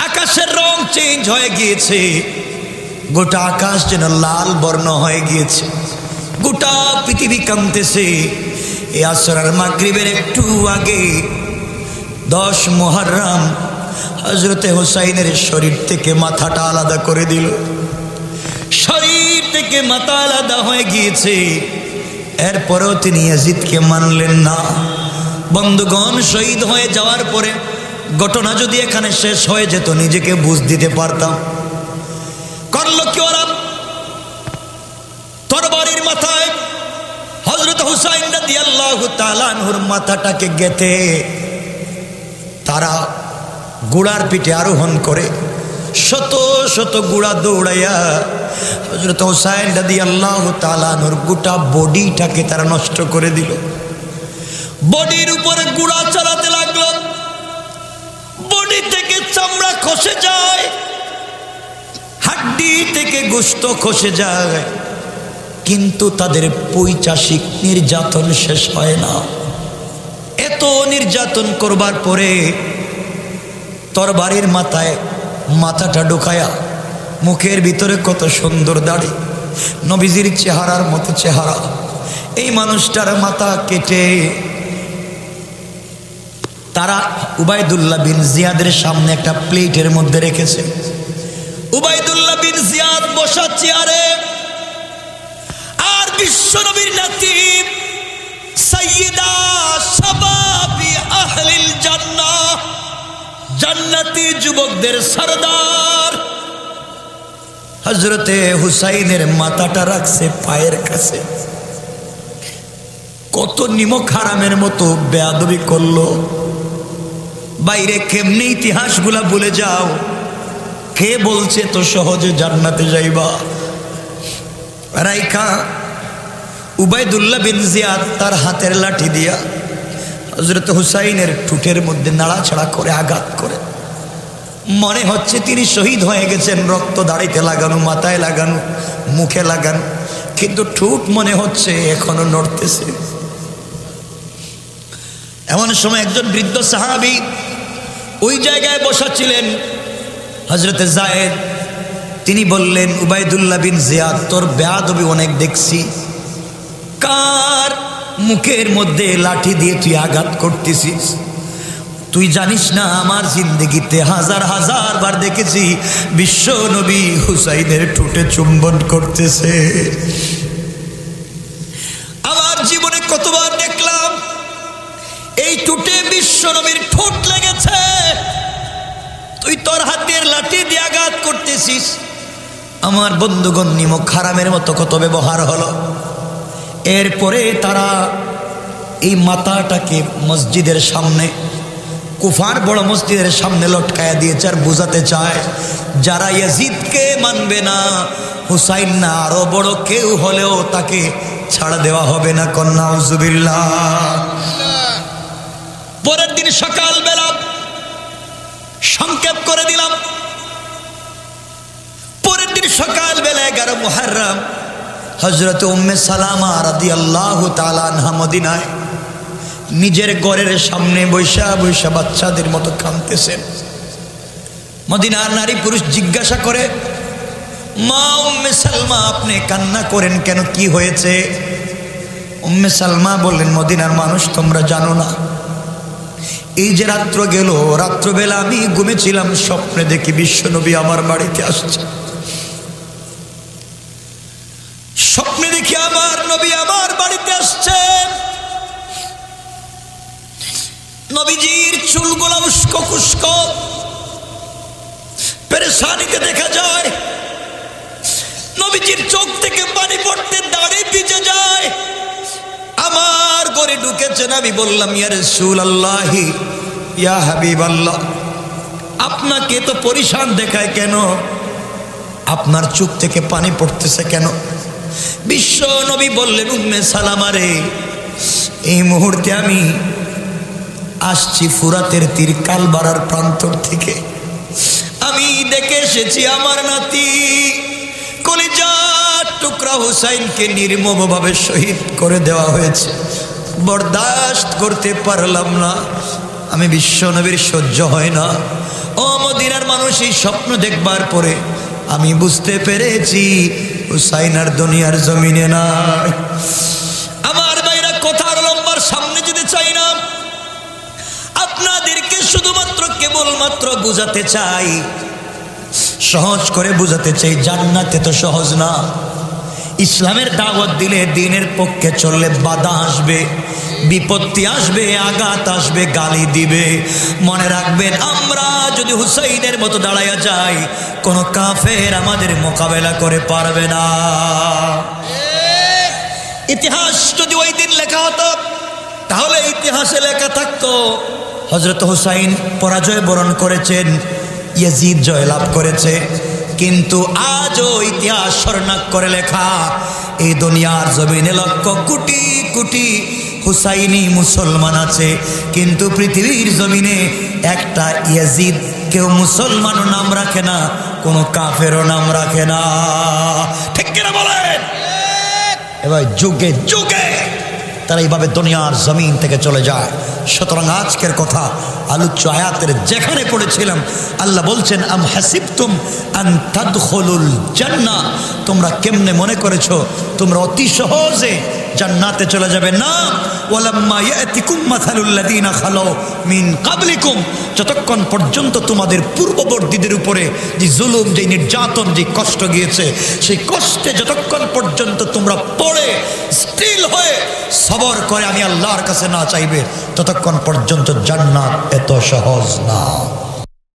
আকাশের রং চেঞ্জ হয়ে গিয়েছে, গোটা আকাশ যেন লাল বর্ণ হয়ে গিয়েছে, গোটা পৃথিবী কাঁদতেছে। এই আসর আর মাগরিবের একটু আগে 10 মুহররম হযরতে হুসাইনের শরীর থেকে মাথাটা আলাদা করে দিল। শরীর থেকে মাথা আলাদা হয়ে গিয়েছে, এরপরেও তিনি ইয়াজিদকে মানলেন না। বন্ধুগণ, শহীদ হয়ে যাওয়ার পরে ঘটনা যদি এখানে শেষ হয়ে যেত, নিজেকে বুঝ দিতে পারতাম। করল কি ওরা? তরবারির মাথায় হযরত হুসাইন রাদিয়াল্লাহু তাআলা আনহুর মাথাটাকে গেঁথে তারা ঘোড়ার পিঠে আরোহণ করে শত শত ঘোড়া দৌড়াইয়া হযরত হুসাইন রাদিয়াল্লাহু তাআলা আনহুর গোটা বডিটাকে তারা নষ্ট করে দিল। বডির উপরে ঘোড়া চালাতে লাগলো, বডি থেকে চামড়া খসে যায়, হাড্ডি থেকে গোশত খসে যায়, কিন্তু তাদের পৈশাচিক নির্যাতন শেষ হয় না। এত নির্যাতন করবার পরে তরবারির মাথায় মাথাটা ঢুকায়া, মুখের ভিতরে কত সুন্দর দাড়ি, নবীজির চেহারার মতো চেহারা, এই মানুষটার মাথা কেটে তারা উবাইদুল্লাহ বিন জিয়াদের সামনে একটা প্লেটের মধ্যে রেখেছে। উবাইদুল্লাহ বিন জিয়াদ বসা চেয়ারে, আর বিশ্বনবীর নাতি সাইয়্যিদা শাবাবি আহলিল জান্নাহ, জান্নাতি যুবকদের সরদার হযরতে হুসাইনের মাথাটা রাখছে পায়ের কাছে। কত নিমক হারামের মতো বেয়াদবি করলো। বাইরে কেমনে ইতিহাসগুলা ভুলে যাও, কে বলছে তো সহজে জান্নাতে যাইবা? রাইখা উবাইদুল্লাহ বিন জিয়াদ তার হাতের লাঠি দিয়া হযরত হুসাইনের ঠোঁটের মধ্যে নাড়াচাড়া করে আঘাত করে। মনে হচ্ছে তিনি শহীদ হয়ে গেছেন, রক্ত দাড়িতে লাগানো, মাথায় লাগানো, মুখে লাগানো, কিন্তু ঠোঁট মনে হচ্ছে এখনো নড়তেছে। এমন সময় একজন বৃদ্ধ সাহাবী ওই জায়গায় বসা ছিলেন, হযরতে যায়েদ। তিনি বললেন, উবাইদুল্লাহ বিন জিয়াদ, তোর বেয়াদবি অনেক দেখছি, কার মুখের মধ্যে লাঠি দিয়ে তুই আঘাত করতেছিস? তুই জানিস না আমার জিন্দগিতে হাজার হাজার বার দেখেছি বিশ্ব নবী হুসাইনের ঠোঁটে চুম্বন করতেছে। আমার জীবনে কতবার দেখলাম এই ঠোঁটে বিশ্ব নবীর ঠোঁট লেগেছে, তুই তোর হাতের লাঠি দিয়ে আঘাত করতেছিস। আমার বন্ধুগণ, নিমক হারামের মতো কত ব্যবহার হলো। এরপরে তারা এই মাথাটাকে মসজিদের সামনে, কুফার বড় মসজিদের সামনে লটকায়া দিয়েছে আর বোঝাতে চায় যারা ইয়াজিদকে মানবে না, হুসাইন না আরো বড় কেউ হলেও তাকে ছাড়া দেওয়া হবে না। কন্যা নাউজুবিল্লাহ। পরের দিন সকালবেলা সংক্ষেপ করে দিলাম, পরের দিন সকালবেলা 11 মুহররম হযরত উম্মে সালামা রাদিয়াল্লাহু তাআলা আনহা মদিনায় নিজের ঘরের সামনে বৈশা বৈশা বাচ্চাদের মতো কাঁদতেছেন। মদিনার নারী পুরুষ জিজ্ঞাসা করে, মা উম্মে সালমা আপনি কান্না করেন কেন, কি হয়েছে? উম্মে সালমা বললেন, মদিনার মানুষ তোমরা জানো না, এই যে রাত্র গেল, রাত্রবেলা আমি ঘুমেছিলাম, স্বপ্নে দেখি বিশ্বনবী আমার বাড়িতে আসছে। স্বপ্নে দেখি আমার নবী আমার বাড়িতে আসছে। নবীজির চুলগুলো উস্কো খুস্কো, পেরেশানিতে দেখা যায়। নবীজির চোখ থেকে পানি পড়তে, দাড়ি ভিজে যায়। আমার ঘরে ঢুকেছেন, আমি বললাম, ইয়া রাসূলুল্লাহ, ইয়া হাবিবাল্লাহ, আপনাকে তো পরিশান দেখায় কেন? আপনার চোখ থেকে পানি পড়তেছে কেন? বিশ্ব নবী বললেন, উম্মে সালামা রে, এই মুহূর্তে আমি আসছি ফুরাতের তীর কালবারার প্রান্তর থেকে। আমি দেখে এসেছি আমার নাতি কলিজার টুকরা হুসাইনকে নির্মমভাবে শহীদ করে দেওয়া হয়েছে। বরদাস্ত করতে পারলাম না, আমি বিশ্ব নবীর সহ্য হয় না। ও মদিনার মানুষ, এই স্বপ্ন দেখবার পরে আমি বুঝতে পেরেছি হুসাইন আর দুনিয়ার জমিনে নাই। আমার ভাইরা, কথার লম্বার সামনে যেতে চাই না, আপনাদেরকে শুধুমাত্র কেবলমাত্র বুঝাতে চাই, সহজ করে বুঝাতে চাই। জান্নাতে তো সহজ না। ইসলামের দাওয়াত দিলে, দ্বীনের পক্ষে চললে বাধা আসবে, বিপত্তি আসবে, আঘাত আসবে, গালি দিবে। মনে রাখবেন, আমরা যদি হুসাইনের মতো দাঁড়াইয়া যাই, কোনো কাফের আমাদের মোকাবেলা করে পারবে না। ইতিহাস যদি ওই দিন লেখা হতো, তাহলে ইতিহাসে লেখা থাকতো হযরত হুসাইন পরাজয় বরণ করেছেন, ইয়াজিদ জয়লাভ করেছে। কিন্তু আজও ইতিহাস স্বর্ণাক করে লেখা, এই দুনিয়ার জমিনে লক্ষ কোটি কোটি হুসাইনি মুসলমান আছে, কিন্তু পৃথিবীর জমিনে একটা ইয়াজিদ কেউ মুসলমানও নাম রাখে না, কোনো কাফেরও নাম রাখে না। ঠিক কিনা বলেন? এবার যুগে যুগে তারা এইভাবে দুনিয়ার জমিন থেকে চলে যায়। সুতরাং আজকের কথা আলোচ্য আয়াতের যেখানে পড়েছিলাম, আল্লাহ বলছেন, আম হাসিবতুম আন তাদখুলুল জান্নাহ, তোমরা কেমনে মনে করেছো তোমরা অতি সহজে জান্নাতে চলে যাবে? না, ওয়ালাম্মা ইয়াতিকুম মাসালুল লাযিনা খালাউ মিন ক্বাবলিকুম, যতক্ষণ পর্যন্ত তোমাদের পূর্ববর্তীদের উপরে যে জুলুম, যে নির্যাতন, যে কষ্ট গিয়েছে, সেই কষ্টে যতক্ষণ পর্যন্ত তোমরা পড়ে স্টিল হয়ে সবর করে আমি আল্লাহর কাছে না চাইবে, ততক্ষণ পর্যন্ত জান্নাত এত সহজ না।